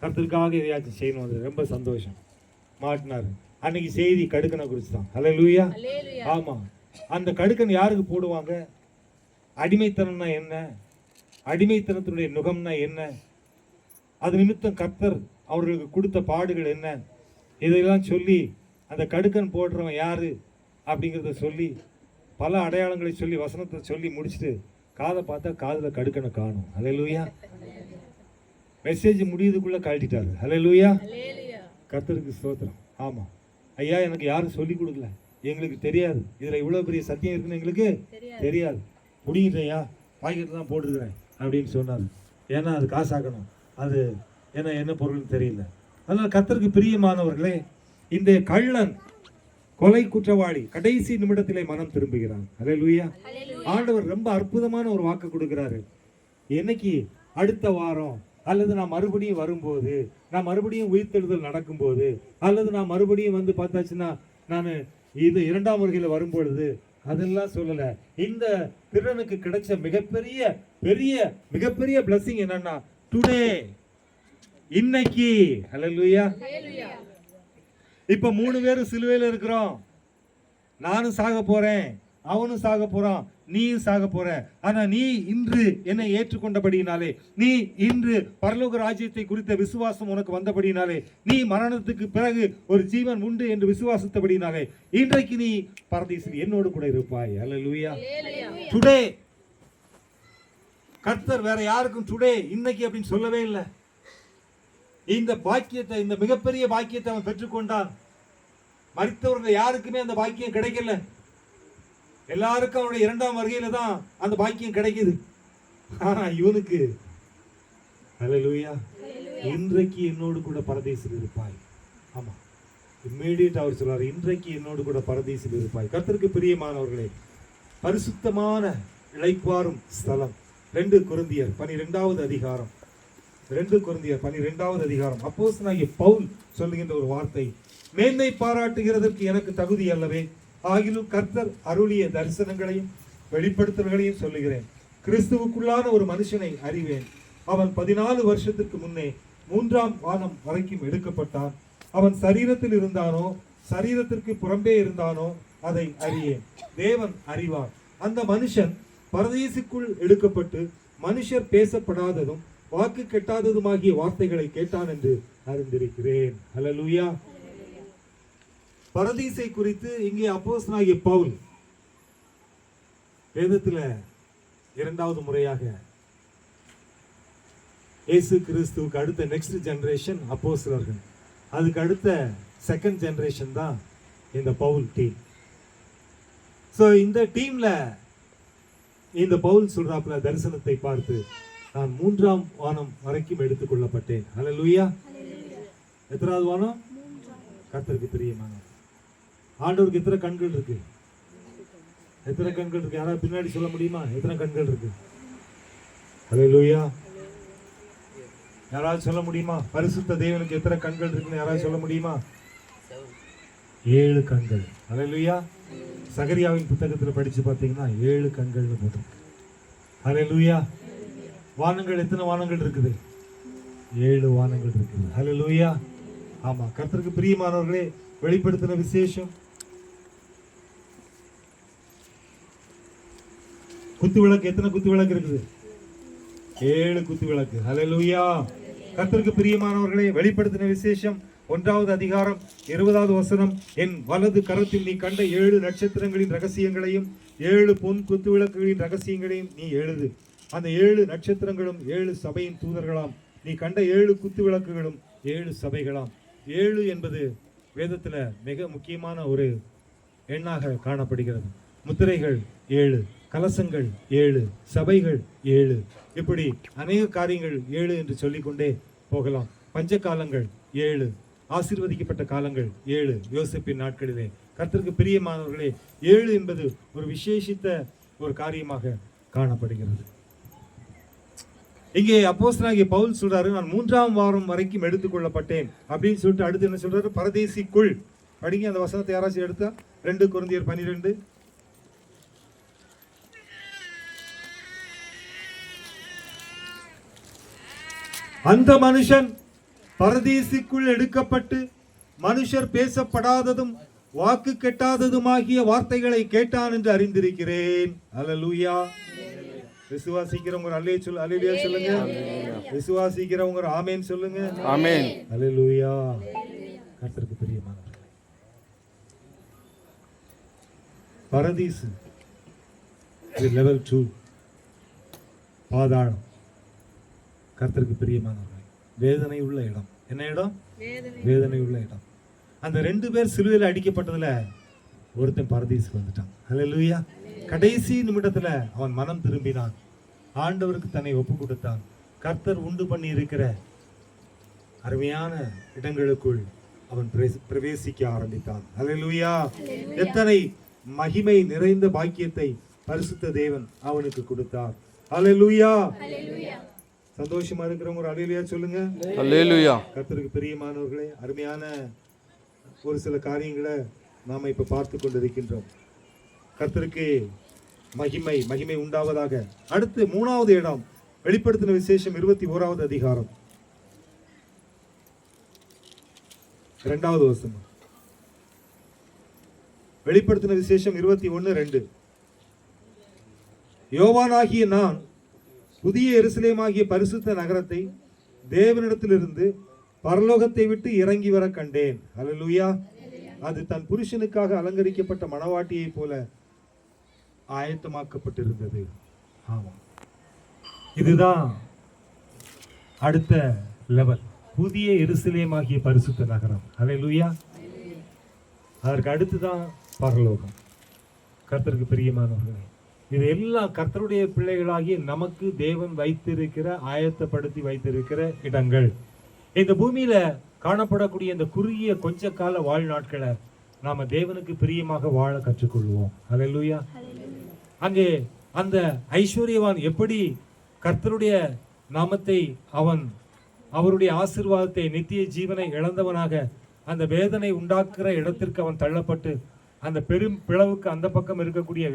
கர்த்தருக்காக எதையாச்சும் செய்யணும், வந்து ரொம்ப சந்தோஷம். மாட்டினார். அன்னைக்கு செய்தி கடுக்கனை குறித்து தான். ஹல்லேலூயா. ஆமாம், அந்த கடுக்கன் யாருக்கு போடுவாங்க? அடிமைத்தனம்னா என்ன, அடிமைத்தனத்தினுடைய நுகம்னா என்ன, அது நிமித்தம் கர்த்தர் அவர்களுக்கு கொடுத்த பாடுகள் என்ன, இதையெல்லாம் சொல்லி அந்த கடுக்கன் போடுறவன் யாரு அப்படிங்கிறத சொல்லி பல அடையாளங்களை சொல்லி வசனத்தை சொல்லி முடிச்சுட்டு காதை பார்த்தா காதில் கடுக்கனை காணும். ஹல்லேலூயா. மெசேஜ் முடியுதுக்குள்ள கழட்டிட்டாரு. ஹல்லேலூயா. கர்த்தருக்கு ஸ்தோத்திரம். ஆமாம் ஐயா, எனக்கு யாரும் சொல்லி கொடுக்கல, எங்களுக்கு தெரியாது, இதில் இவ்வளோ பெரிய சத்தியம் இருக்குன்னு எங்களுக்கு தெரியாது, முடிங்கிட்டேயா, பாக்கெட் தான் போட்டுருக்கிறேன் அப்படின்னு சொன்னார். ஏன்னா அது காசாக்கணும், அது என்ன பொருள்னு தெரியல. அதனால் கர்த்தருக்கு பிரியமானவர்களே, இந்த கள்ளன் கொலை குற்றவாளி கடைசி நிமிடத்திலே மனம் திரும்புகிறான். ஹல்லேலூயா. ஆண்டவர் ரொம்ப அற்புதமான ஒரு வாக்கு கொடுக்கிறாரு. என்னைக்கு? அடுத்த வாரம், அல்லது நான் மறுபடியும் வரும்போது, நான் மறுபடியும் உயிர்த்தெழுதல் நடக்கும்போது, அல்லது நான் மறுபடியும் வந்து பார்த்தாச்சுன்னா நான் இது 2ஆம் வருகையில் வரும்பொழுது, அதெல்லாம் சொல்லல. இந்த திருடனுக்கு கிடைச்ச மிகப்பெரிய பிளஸிங் என்னன்னா டுடே, இன்னைக்கு. ஹல்லேலூயா. இப்ப 3 பேரும் சிலுவையில் இருக்கிறோம். நானும் சாக போறேன், அவனும் சாக போறான், நீயும் சாக போற. ஆனா நீ இன்று என்னை ஏற்றுக்கொண்டபடியினாலே, நீ இன்று பரலோக ராஜ்யத்தை குறித்த விசுவாசம் உனக்கு வந்தபடியினாலே, நீ மரணத்துக்கு பிறகு ஒரு ஜீவன் உண்டு என்று விசுவாசித்தபடியினாலே, இன்றைக்கு நீ பரதீசில் என்னோடு கூட இருப்பாய். ஹல்லேலூயா. டுடே. கர்த்தர் வேற யாருக்கும் டுடே, இன்னைக்கு அப்படின்னு சொல்லவே இல்லை. இந்த பாக்கியத்தை, இந்த மிகப்பெரிய பாக்கியத்தை அவன் பெற்றுக்கொண்டான். மரித்தவர்கள் யாருக்குமே அந்த பாக்கியம் கிடைக்கல. எல்லாருக்கும் அவனுடைய 2ஆம் வருகையில தான் அந்த பாக்கியம் கிடைக்குது. ஆனா இவனுக்கு ஹல்லேலூயா, இன்றைக்கு என்னோடு கூட பரதேசில் இருப்பாய். ஆமா, இம்மீடியட் அவர் சொல்றாரு, இன்றைக்கு என்னோடு கூட பரதேசில் இருப்பாய். கர்த்தருக்கு பிரியமானவர்களே, பரிசுத்தமான இளைப்பாறும் ஸ்தலம். 2 கொரிந்தியர் 12வது அதிகாரம், 2 கொரிந்தியர் 12வது அதிகாரம். அப்போஸ்தலனாகிய பவுல் சொல்லுகின்ற ஒரு வார்த்தை, மேன்மை பாராட்டுகிறதற்கு எனக்கு தகுதி அல்லவே, ஆகிலும் கர்த்தர் அருளிய தரிசனங்களையும் வெளிப்படுத்தல்களையும் சொல்லுகிறேன். கிறிஸ்துவுக்குள்ளான ஒரு மனுஷனை அறிவேன். அவன் 14 வருஷத்திற்கு முன்னே 3ஆம் வானம் வரைக்கும் எடுக்கப்பட்டான். அவன் சரீரத்தில் இருந்தானோ சரீரத்திற்கு புறம்பே இருந்தானோ அதை அறியேன். தேவன் அறிவார். அந்த மனுஷன் பரதீசுக்குள் எடுக்கப்பட்டு மனுஷர் பேசப்படாததும் வாக்கு கெட்டாததுமாகிய வார்த்தைகளை கேட்டான் என்று அறிந்திருக்கிறேன். ஹல்லேலூயா. பரதீசை குறித்து இங்கே அப்போஸ்தலனாகிய பவுல் வேதத்தில் 2வது முறையாக இயேசு கிறிஸ்துவுக்கு அடுத்த நெக்ஸ்ட் ஜெனரேஷன் அப்போஸ்தலர்கள், அதுக்கு அடுத்த செகண்ட் ஜெனரேஷன் தான் இந்த பவுல் டீம். ஸோ இந்த டீம்ல இந்த பவுல் சொல்றாப்புல தரிசனத்தை பார்த்து, நான் 3ஆம் வானம் வரைக்கும் எடுத்துக் கொள்ளப்பட்டேன். ஹல்லேலூயா. எத்தனாவது வானம்? கர்த்தருக்கு பிரியமானவர். ஆண்டவருக்கு எத்தனை கண்கள் இருக்கு? எத்தனை கண்கள் இருக்கு? யாராவது பின்னாடி சொல்ல முடியுமா? எத்தனை கண்கள் இருக்கு? ஹல்லேலூயா. யாராவது சொல்ல முடியுமா? பரிசுத்த தேவனுக்கு எத்தனை கண்கள் இருக்குன்னு யாராவது சொல்ல முடியுமா? 7 கண்கள். ஹல்லேலூயா. சகரியாவின் புத்தகத்தில் படிச்சு பார்த்தீங்கன்னா 7 கண்கள்னு போட்டிருக்கு. ஹல்லேலூயா. வானங்கள் எத்தனை வானங்கள் இருக்குது? 7 வானங்கள் இருக்குது. ஹல்லேலூயா. ஆமா, கர்த்தருக்கு பிரியமானவர்களே, வெளிப்படுத்தின விசேஷம் குத்து விளக்கு. எத்தனை குத்து விளக்கு இருக்குது? 7 குத்து விளக்கு. ஹல்லேலூயா. கர்த்தருக்கு பிரியமானவர்களே, வெளிப்படுத்தின விசேஷம் 1வது அதிகாரம் 20வது வசனம், என் வலது கரத்தில் நீ கண்ட 7 நட்சத்திரங்களின் ரகசியங்களையும் 7 பொன் குத்து விளக்குகளின் ரகசியங்களையும் நீ எழுது. அந்த 7 நட்சத்திரங்களும் 7 சபையின் தூதர்களாம். நீ கண்ட 7 குத்து விளக்குகளும் 7 சபைகளாம். 7 என்பது வேதத்தில் மிக முக்கியமான ஒரு எண்ணாக காணப்படுகிறது. முத்திரைகள் 7, கலசங்கள் 7, சபைகள் 7, இப்படி அநேக காரியங்கள் 7 என்று சொல்லிக்கொண்டே போகலாம். பஞ்சகாலங்கள் 7, ஆசீர்வதிக்கப்பட்ட காலங்கள் 7 யோசேப்பின் நாட்களிலே. கர்த்தருக்கு பிரியமானவர்களே, 7 என்பது ஒரு விசேஷித்த ஒரு காரியமாக காணப்படுகிறது. இங்கே அப்போஸ்தலனாகிய பவுல் சொல்றாரு, நான் 3ஆம் வாரம் வரைக்கும் எடுத்துக்கொள்ளப்பட்டேன் அப்படின்னு சொல்லிட்டு அடுத்து என்ன சொல்றாரு, பரதேசிக்குள். படிங்க அந்த வசனத்தை யாராச்சும் எடுத்தா, 2 கொரிந்தியர் 12. அந்த மனுஷன் பரதீசுக்குள் எடுக்கப்பட்டு மனுஷர் பேசப்படாததும் வாக்கு கெட்டாததுமாகிய வார்த்தைகளை கேட்டான் என்று அறிந்திருக்கிறேன். அல்லேலூயா. விசுவாசிக்கிறவங்க அல்லேலூயா சொல்லுங்க. விசுவாசிக்கிறவங்க ஆமென் சொல்லுங்க. ஆமென். அல்லேலூயா. கர்த்தருக்கு பிரியமானவர்களே, பரதீசு லெவல் 2, பாதாளம். கர்த்தருக்கு பிரியமானவர்களே, வேதனை உள்ள இடம். என்ன இடம்? வேதனை உள்ள இடம். அந்த 2 பேர் சிலுவையில் அடிக்கப்பட்டதுல ஒருத்தன் பரதீசுக்கு வந்துட்டான். அல்லேலூயா. கடைசி நிமிடத்துல அவன் மனம் திரும்பினான், ஆண்டவருக்கு தன்னை ஒப்பு கொடுத்தான். கர்த்தர் உண்டு பண்ணி இருக்கிற அருமையான இடங்களுக்குள் அவன் பிரவேசிக்க ஆரம்பித்தான். அல்லேலூயா. எத்தனை மகிமை நிறைந்த பாக்கியத்தை பரிசுத்த தேவன் அவனுக்கு கொடுத்தார். அல்லேலூயா. சந்தோஷமா இருக்கிறவங்க ஒரு அல்லேலூயா சொல்லுங்க. அல்லேலூயா. கர்த்தருக்கு பிரியமானவர்களே, அருமையான ஒரு சில காரியங்களை நாம இப்ப பார்த்து கொண்டிருக்கின்றோம். கர்த்தருக்கு மகிமை உண்டாவதாக. அடுத்து 3வது இடம், வெளிப்படுத்தின விசேஷம் 21வது அதிகாரம் 2வது வசனம். வெளிப்படுத்தின விசேஷம் 21:2. யோவானாகிய நான் புதிய எருசலேமாகிய பரிசுத்த நகரத்தை தேவனிடத்திலிருந்து பரலோகத்தை விட்டு இறங்கி வர கண்டேன். அல்லேலூயா. அது தன் புருஷனுக்காக அலங்கரிக்கப்பட்ட மணவாட்டியை போல ஆயத்தமாக்கப்பட்டிருந்தது. ஆமா, இதுதான் அடுத்த லெவல், புதிய எருசலேமாகிய பரிசுத்த நகரம். அல்லேலூயா. அதற்கு அடுத்துதான் பரலோகம். கர்த்தருக்கு பிரியமானவர்களே, இது எல்லாம் கர்த்தருடைய பிள்ளைகளாகிய நமக்கு தேவன் வைத்திருக்கிற, ஆயத்தப்படுத்தி வைத்திருக்கிற இடங்கள். இந்த பூமியில காணப்படக்கூடிய இந்த குறுகிய கொஞ்ச கால வாழ்நாட்களை நாம தேவனுக்கு பிரியமாக வாழ கற்றுக்கொள்வோம். அல்லேலூயா. அங்கே அந்த ஐஸ்வர்யவான் எப்படி கர்த்தருடைய நாமத்தை, அவருடைய ஆசீர்வாதத்தை, நித்திய ஜீவனை இழந்தவனாக அந்த வேதனை உண்டாக்குற இடத்திற்கு அவன் தள்ளப்பட்டு, அந்த பெரும் பிளவுக்கு அந்த பக்கம் இருக்கக்கூடிய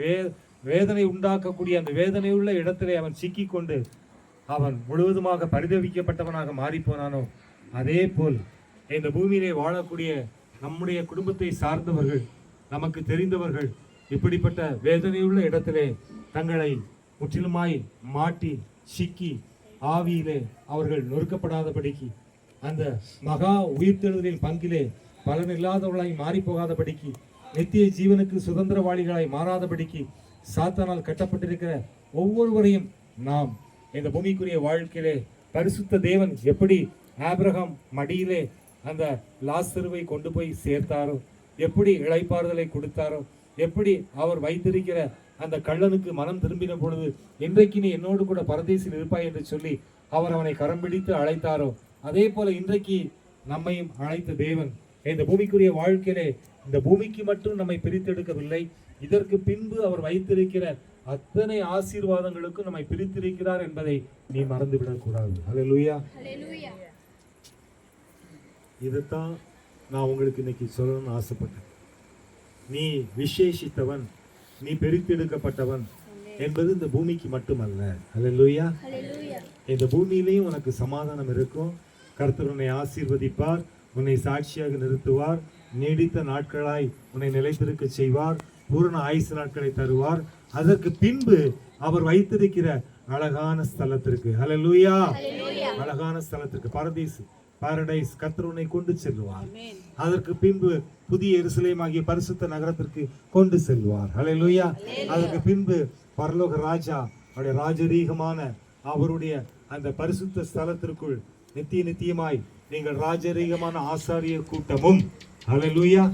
வேதனை உண்டாக்கக்கூடிய அந்த வேதனையுள்ள இடத்திலே அவன் சிக்கி கொண்டு அவன் முழுவதுமாக பரிதவிக்கப்பட்டவனாக மாறி போனானோ, அதே போல் இந்த பூமியிலே வாழக்கூடிய நம்முடைய குடும்பத்தை சார்ந்தவர்கள், நமக்கு தெரிந்தவர்கள் இப்படிப்பட்ட வேதனையுள்ள இடத்திலே தங்களை முற்றிலுமாய் மாட்டி சிக்கி ஆவியிலே அவர்கள் நொறுக்கப்படாதபடிக்கு, அந்த மகா உயிர்த்தெழுதலின் பங்கிலே பலனில்லாதவர்களாய் மாறி போகாதபடிக்கு, நித்திய ஜீவனுக்கு சுதந்திரவாளிகளாய் மாறாதபடிக்கு சாத்தானால் கட்டப்பட்டிருக்கிற ஒவ்வொருவரையும் நாம் இந்த பூமிக்குரிய வாழ்க்கையிலே பரிசுத்த தேவன் எப்படி ஆபிரகாம் மடியிலே அந்த லாசருவை கொண்டு போய் சேர்த்தாரோ, எப்படி இளைப்பாறுதலை கொடுத்தாரோ, எப்படி அவர் வைத்திருக்கிற அந்த கள்ளனுக்கு மனம் திரும்பின பொழுது இன்றைக்கு நீ என்னோடு கூட பரதேசில் இருப்பாய் என்று சொல்லி அவர் அவனை கரம் பிடித்து அழைத்தாரோ, அதே போல இன்றைக்கு நம்மையும் அழைத்த தேவன் இந்த பூமிக்குரிய வாழ்க்கையிலே இந்த பூமிக்கு மட்டும் நம்மை பிரித்தெடுக்கவில்லை, இதற்கு பின்பு அவர் வைத்திருக்கிற அத்தனை ஆசீர்வாதங்களுக்கும் நம்மை பிரித்திருக்கிறார் என்பதை நீ மறந்துவிடக் கூடாது. அல்லேலூயா. இதைத்தான் நான் உங்களுக்கு இன்னைக்கு சொல்லணும்னு ஆசைப்பட்டேன். நீ விசேஷித்தவன், நீ பிரித்தெடுக்கப்பட்டவன் என்பது இந்த பூமிக்கு மட்டுமல்ல. அல்லேலூயா. இந்த பூமியிலையும் உனக்கு சமாதானம் இருக்கும். கர்த்தர் உன்னை ஆசீர்வதிப்பார், உன்னை சாட்சியாக நிறுத்துவார், நீடித்த நாட்களாய் உன்னை நிலைத்திருக்க செய்வார், பூரண ஆயுசு நாட்களை தருவார். அதற்கு பின்பு அவர் வைத்திருக்கிற அழகான ஸ்தலத்திற்கு, அல்லேலூயா, அழகான ஸ்தலத்திற்கு, பாரடைஸ் கர்த்தர் உன்னை கொண்டு செல்வார். அதற்கு பின்பு புதிய எருசலேமாகிய பரிசுத்த நகரத்திற்கு கொண்டு செல்வார். அல்லேலூயா. அதற்கு பின்பு பரலோக ராஜா அவருடைய ராஜரீகமான அவருடைய அந்த பரிசுத்த ஸ்தலத்திற்குள் நித்தியமாய் நீங்கள் ராஜரீகமான ஆசாரிய கூட்டமும், அல்லேலூயா,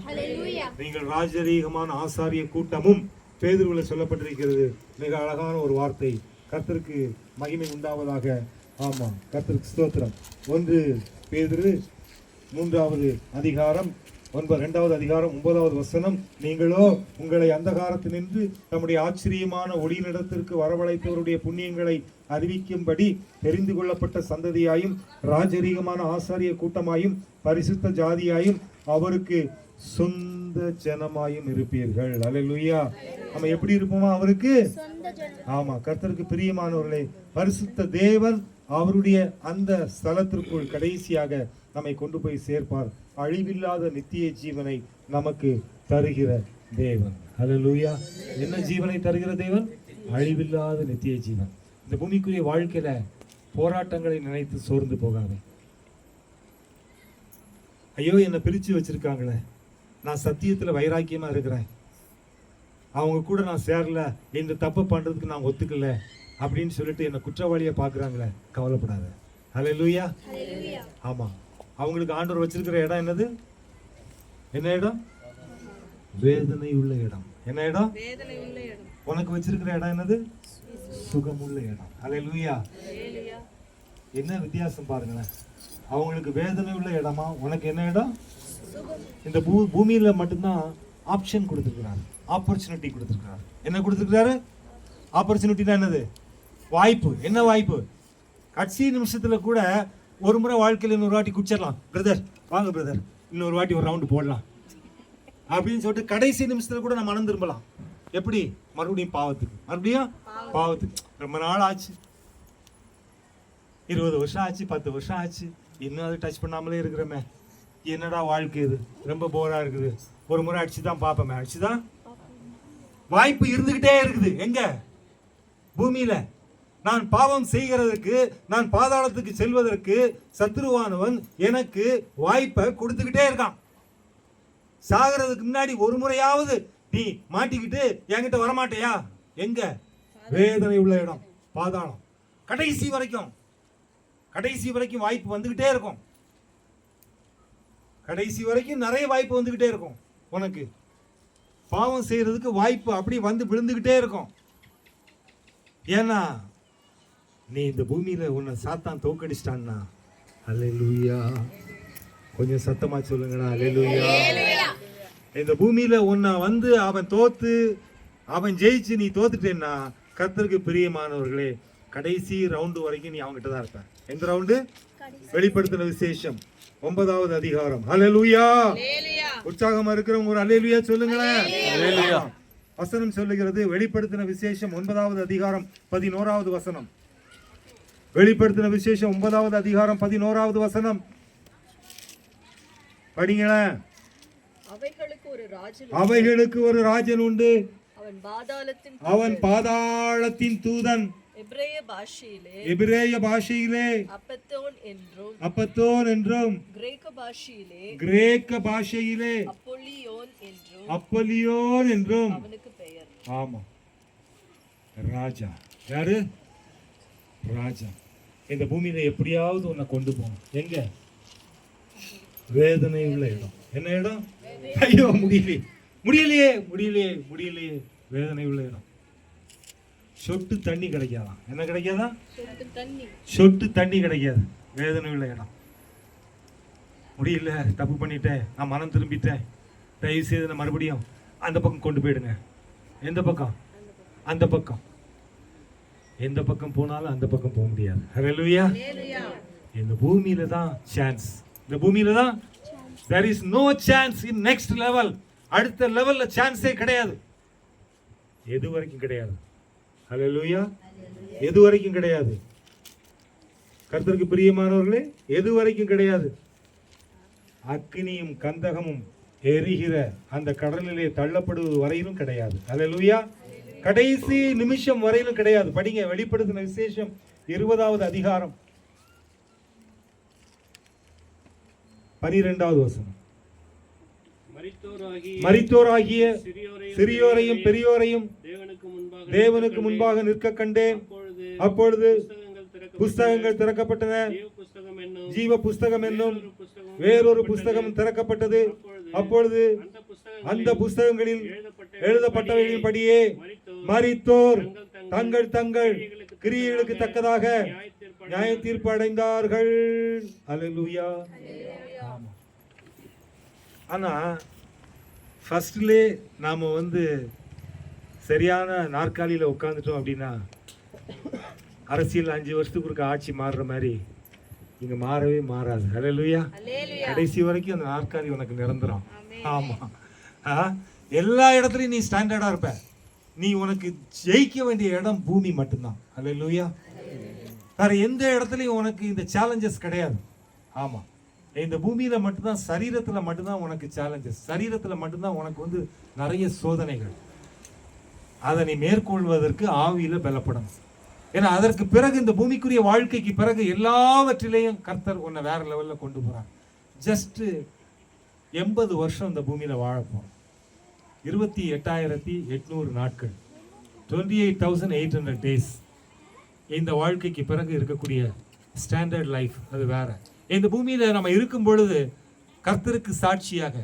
நீங்கள் ராஜரீகமான ஆசாரிய கூட்டமும் பேதுருவில சொல்லப்பட்டிருக்கிறது. மிக அழகான ஒரு வார்த்தை. கர்த்தருக்கு மகிமை உண்டாவதாக. ஆமா, கர்த்தருக்கு ஸ்தோத்திரம். 1 பேதுரு 3வது அதிகாரம் 2வது அதிகாரம் 9வது வசனம். நீங்களோ உங்களை அந்தகாரத்தினின்று நம்முடைய ஆச்சரியமான ஒளியினிடத்திற்கு வரவழைத்தவருடைய புண்ணியங்களை அறிவிக்கும்படி தெரிந்து கொள்ளப்பட்ட சந்ததியாயும் ராஜரீகமான ஆசாரிய கூட்டமாயும் பரிசுத்த ஜாதியாயும் அவருக்கு சொந்த ஜனமாயும் இருப்பீர்கள். அல்லேலூயா. நம்ம எப்படி இருப்போமா? அவருக்கு ஆமா, கர்த்தருக்கு பிரியமானவர்களே, பரிசுத்த தேவன் அவருடைய அந்த ஸ்தலத்திற்குள் கடைசியாக நம்மை கொண்டு போய் சேர்ப்பார். அழிவில்லாத நித்திய ஜீவனை நமக்கு தருகிற தேவன். அல்லேலூயா. என்ன ஜீவனை தருகிற தேவன்? அழிவில்லாத நித்திய ஜீவன். இந்த பூமிக்குரிய வாழ்க்கையில போராட்டங்களை நினைத்து சோர்ந்து போகாதே. ஐயோ, என்னை பிரிச்சு வச்சிருக்காங்களே, நான் சத்தியத்துல வைராக்கியமா இருக்கிறேன், அவங்க கூட நான் சேரல, இந்த தப்பு பண்றதுக்கு நான் ஒத்துக்கல அப்படின்னு சொல்லிட்டு என்னை குற்றவாளியா பாக்குறாங்களே, கவலைப்படாத. அல்லேலூயா. ஆமா, அவங்களுக்கு ஆண்டவர் வச்சிருக்கிற இடம் என்னது? என்ன இடம்? வேதனை உள்ள இடம். என்ன இடம்? உனக்கு வச்சிருக்கிற இடம் என்னது? சுகமுள்ள இடம். அல்லேலூயா. என்ன வித்தியாசம் பாருங்களேன். அவங்களுக்கு வேதனை உள்ள இடமா, உனக்கு என்ன இடம்? இந்த பூமியில மட்டும்தான் ஆப்ஷன் கொடுத்துருக்கிறாரு, ஆப்பர்ச்சுனிட்டி கொடுத்துருக்கிறாரு. என்ன கொடுத்துருக்கிறாரு? ஆப்பர்ச்சுனிட்டினா என்னது? வாய்ப்பு. என்ன வாய்ப்பு? கடைசி நிமிஷத்துல கூட ஒரு முறை வாழ்க்கையில் இன்னொரு வாட்டி குடிச்சிடலாம். பிரதர் வாங்க பிரதர், இன்னொரு வாட்டி ஒரு ரவுண்டு போடலாம் அப்படின்னு சொல்லிட்டு கடைசி நிமிஷத்துல கூட நம்ம மனம் திரும்பலாம். எப்படி? மறுபடியும் பாவத்துக்கு. ரொம்ப நாள் ஆச்சு, 20 வருஷம் ஆச்சு, 10 வருஷம் ஆச்சு, இன்னும் அதை டச் பண்ணாமலே இருக்கிறோமே, என்னடா வாழ்க்கை இது, ரொம்ப போரா இருக்குது, ஒரு முறை அடிச்சுதான் பார்ப்போமே. அடிச்சுதான் வாய்ப்பு இருந்துகிட்டே இருக்குது. எங்க? பூமியில. நான் பாவம் செய்கிறதுக்கு, நான் பாதாளத்துக்கு செல்வதற்கு சத்துருவானவன் எனக்கு வாய்ப்பை கொடுத்துக்கிட்டே இருக்கான். சாகிறதுக்கு முன்னாடி ஒரு முறையாவது நீ மாட்டிக்கிட்டு என்கிட்ட வரமாட்டேயா? எங்க? வேதனை உள்ள இடம், பாதாளம். கடைசி வரைக்கும் வாய்ப்பு வந்துகிட்டே இருக்கும். கடைசி வரைக்கும் நிறைய வாய்ப்பு வந்துகிட்டே இருக்கும். உனக்கு பாவம் செய்யறதுக்கு வாய்ப்பு அப்படி வந்து விழுந்துகிட்டே இருக்கும். ஏன்னா நீ இந்த பூமியில உன்னை சாத்தான் தோக்கடிச்சிட்டான்னா. அல்லேலூயா. கொஞ்சம் சத்தமா சொல்லுங்கடா. அல்லேலூயா. இந்த பூமியில உன்னை வந்து அவன் தோத்து, அவன் ஜெயிச்சு நீ தோத்துட்டேன்னா, கர்த்தருக்கு பிரியமானவர்களே, கடைசி ரவுண்டு வரைக்கும் நீ அவங்ககிட்ட தான் இருப்ப. எந்த ரவுண்டு? வெளிப்படுத்தின விசேஷம் 9வது அதிகாரம். அல்லேலூயா. உற்சாகமா இருக்கிறவங்க ஒரு அல்லேலூயா சொல்லுங்களேன். அல்லேலூயா. வசனம் சொல்லுகிறது, வெளிப்படுத்தின விசேஷம் 9வது அதிகாரம் 11வது வசனம். வெளிப்படுத்தின விசேஷம் 9வது அதிகாரம் 11வது வசனம் படிங்களேன். அவைகளுக்கு ஒரு ராஜன் உண்டு, அவன் பாதாளத்தின் தூதன். எபிரேய பாஷையிலே அப்பத்தோன் என்றும் கிரேக்க பாஷையிலே அப்பொலியோன் என்றும். ஆமா, ராஜா. யாரு? ராஜா. இந்த பூமியில எப்படியாவது உன்னை கொண்டு போகணும். எங்க? வேதனை உள்ள இடம். என்ன இடம்? ஐயோ, முடியலையே. வேதனை உள்ள இடம். சொட்டு தண்ணி கிடைக்காதான். என்ன கிடைக்காதா? சொட்டு தண்ணி கிடைக்காது. வேதனை உள்ள இடம். முடியல, தப்பு பண்ணிட்டேன், நான் மனம் திரும்பிட்டேன், தயவு செய்து நான் மறுபடியும் அந்த பக்கம் கொண்டு போயிடுங்க. எந்த பக்கம்? அந்த பக்கம். எந்த பக்கம் போனாலும் அந்த பக்கம் போக முடியாது. ஹல்லேலூயா. இந்த பூமியில தான் சான்ஸ். இந்த பூமியில தான் there is no chance in next level. அடுத்த லெவல்ல சான்ஸே கிடையாது. எது வரைக்கும் கிடையாது. ஹல்லேலூயா. எது வரைக்கும் கிடையாது. கர்த்தருக்கு பிரியமானவர்களே, எது வரைக்கும் கிடையாது. அக்கினியும் கந்தகமும் எரிகிற அந்த கடலிலே தள்ளப்படுவது வரையிலும் கிடையாது. ஹல்லேலூயா. கடைசி நிமிஷம் வரையிலும் கிடையாது. படிங்க வெளிப்படுத்தின விசேஷம் 20வது அதிகாரம் 12வது வசனம். மரித்தோராகிய சிறியோரையும் பெரியோரையும் தேவனுக்கு முன்பாக நிற்க கண்டேன். அப்பொழுது புஸ்தகங்கள் திறக்கப்பட்டன. ஜீவ புஸ்தகம் என்னும் வேறொரு புஸ்தகம் திறக்கப்பட்டது. அப்பொழுது அந்த புஸ்தகங்களில் எழுதப்பட்டவைகளின் படியே மரித்தோர் தங்கள் தங்கள் கிரியைகளுக்கு தக்கதாக நியாய தீர்ப்பு அடைந்தார்கள். அல்லேலூயா. ஆனால் ஃபஸ்ட்லே நாம் வந்து சரியான நாற்காலியில் உட்காந்துட்டோம் அப்படின்னா அரசியல் 5 வருஷத்துக்கு ஒருக்க ஆட்சி மாறுற மாதிரி இங்கே மாறவே மாறாது. ஹல்லேலூயா. கடைசி வரைக்கும் அந்த நாற்காலி உனக்கு நிரந்தரம். ஆமாம். எல்லா இடத்துலையும் நீ ஸ்டாண்டர்டாக இருப்ப. நீ உனக்கு ஜெயிக்க வேண்டிய இடம் பூமி மட்டும்தான். ஹல்லேலூயா. வேற எந்த இடத்துலையும் உனக்கு இந்த சேலஞ்சஸ் கிடையாது. ஆமாம், இந்த பூமியில் மட்டும்தான், சரீரத்தில் மட்டும்தான் உனக்கு சேலஞ்சஸ். சரீரத்தில் மட்டும்தான் உனக்கு வந்து நிறைய சோதனைகள். அதை நீ மேற்கொள்வதற்கு ஆவியில் பலப்படணும். ஏன்னா அதற்கு பிறகு, இந்த பூமிக்குரிய வாழ்க்கைக்கு பிறகு எல்லாவற்றிலையும் கர்த்தர் உன்னை வேற லெவலில் கொண்டு போகிறார். ஜஸ்ட் 80 வருஷம் இந்த பூமியில் வாழப்போம். 28,800 நாட்கள், 28,800 டேஸ். இந்த வாழ்க்கைக்கு பிறகு இருக்கக்கூடிய ஸ்டாண்டர்ட் லைஃப் அது வேற. இந்த பூமியில் நம்ம இருக்கும் பொழுது கர்த்தருக்கு சாட்சியாக,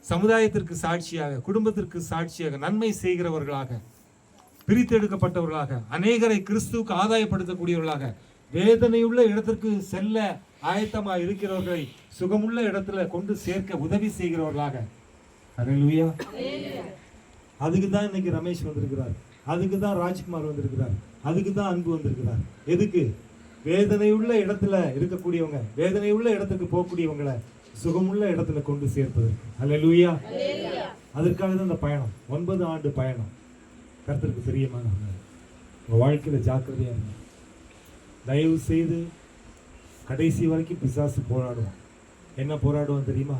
சமுதாயத்திற்கு சாட்சியாக, குடும்பத்திற்கு சாட்சியாக, நன்மை செய்கிறவர்களாக, பிரித்தெடுக்கப்பட்டவர்களாக, அநேகரை கிறிஸ்துவுக்கு ஆதாயப்படுத்தக்கூடியவர்களாக, வேதனையுள்ள இடத்திற்கு செல்ல ஆயத்தமாக இருக்கிறவர்களை சுகமுள்ள இடத்துல கொண்டு சேர்க்க உதவி செய்கிறவர்களாக. ஹல்லேலூயா. அதுக்கு தான் இன்னைக்கு ரமேஷ் வந்திருக்கிறார், அதுக்கு தான் ராஜ்குமார் வந்திருக்கிறார், அதுக்கு தான் அன்பு வந்திருக்கிறார். எதுக்கு? வேதனையுள்ள இடத்துல இருக்கக்கூடியவங்க, வேதனையுள்ள இடத்துக்கு போகக்கூடியவங்களை சுகமுள்ள இடத்துல கொண்டு சேர்ப்பதற்கு. ஹல்லேலூயா. அதற்காக தான் இந்த பயணம், 9 ஆண்டு பயணம். கர்த்தருக்கு பிரியமானவங்க, உங்கள் வாழ்க்கையில் ஜாக்கிரதையாக இருங்க. தயவு செய்து கடைசி வரைக்கும் பிசாசு போராடுவான். என்ன போராடுவான் தெரியுமா?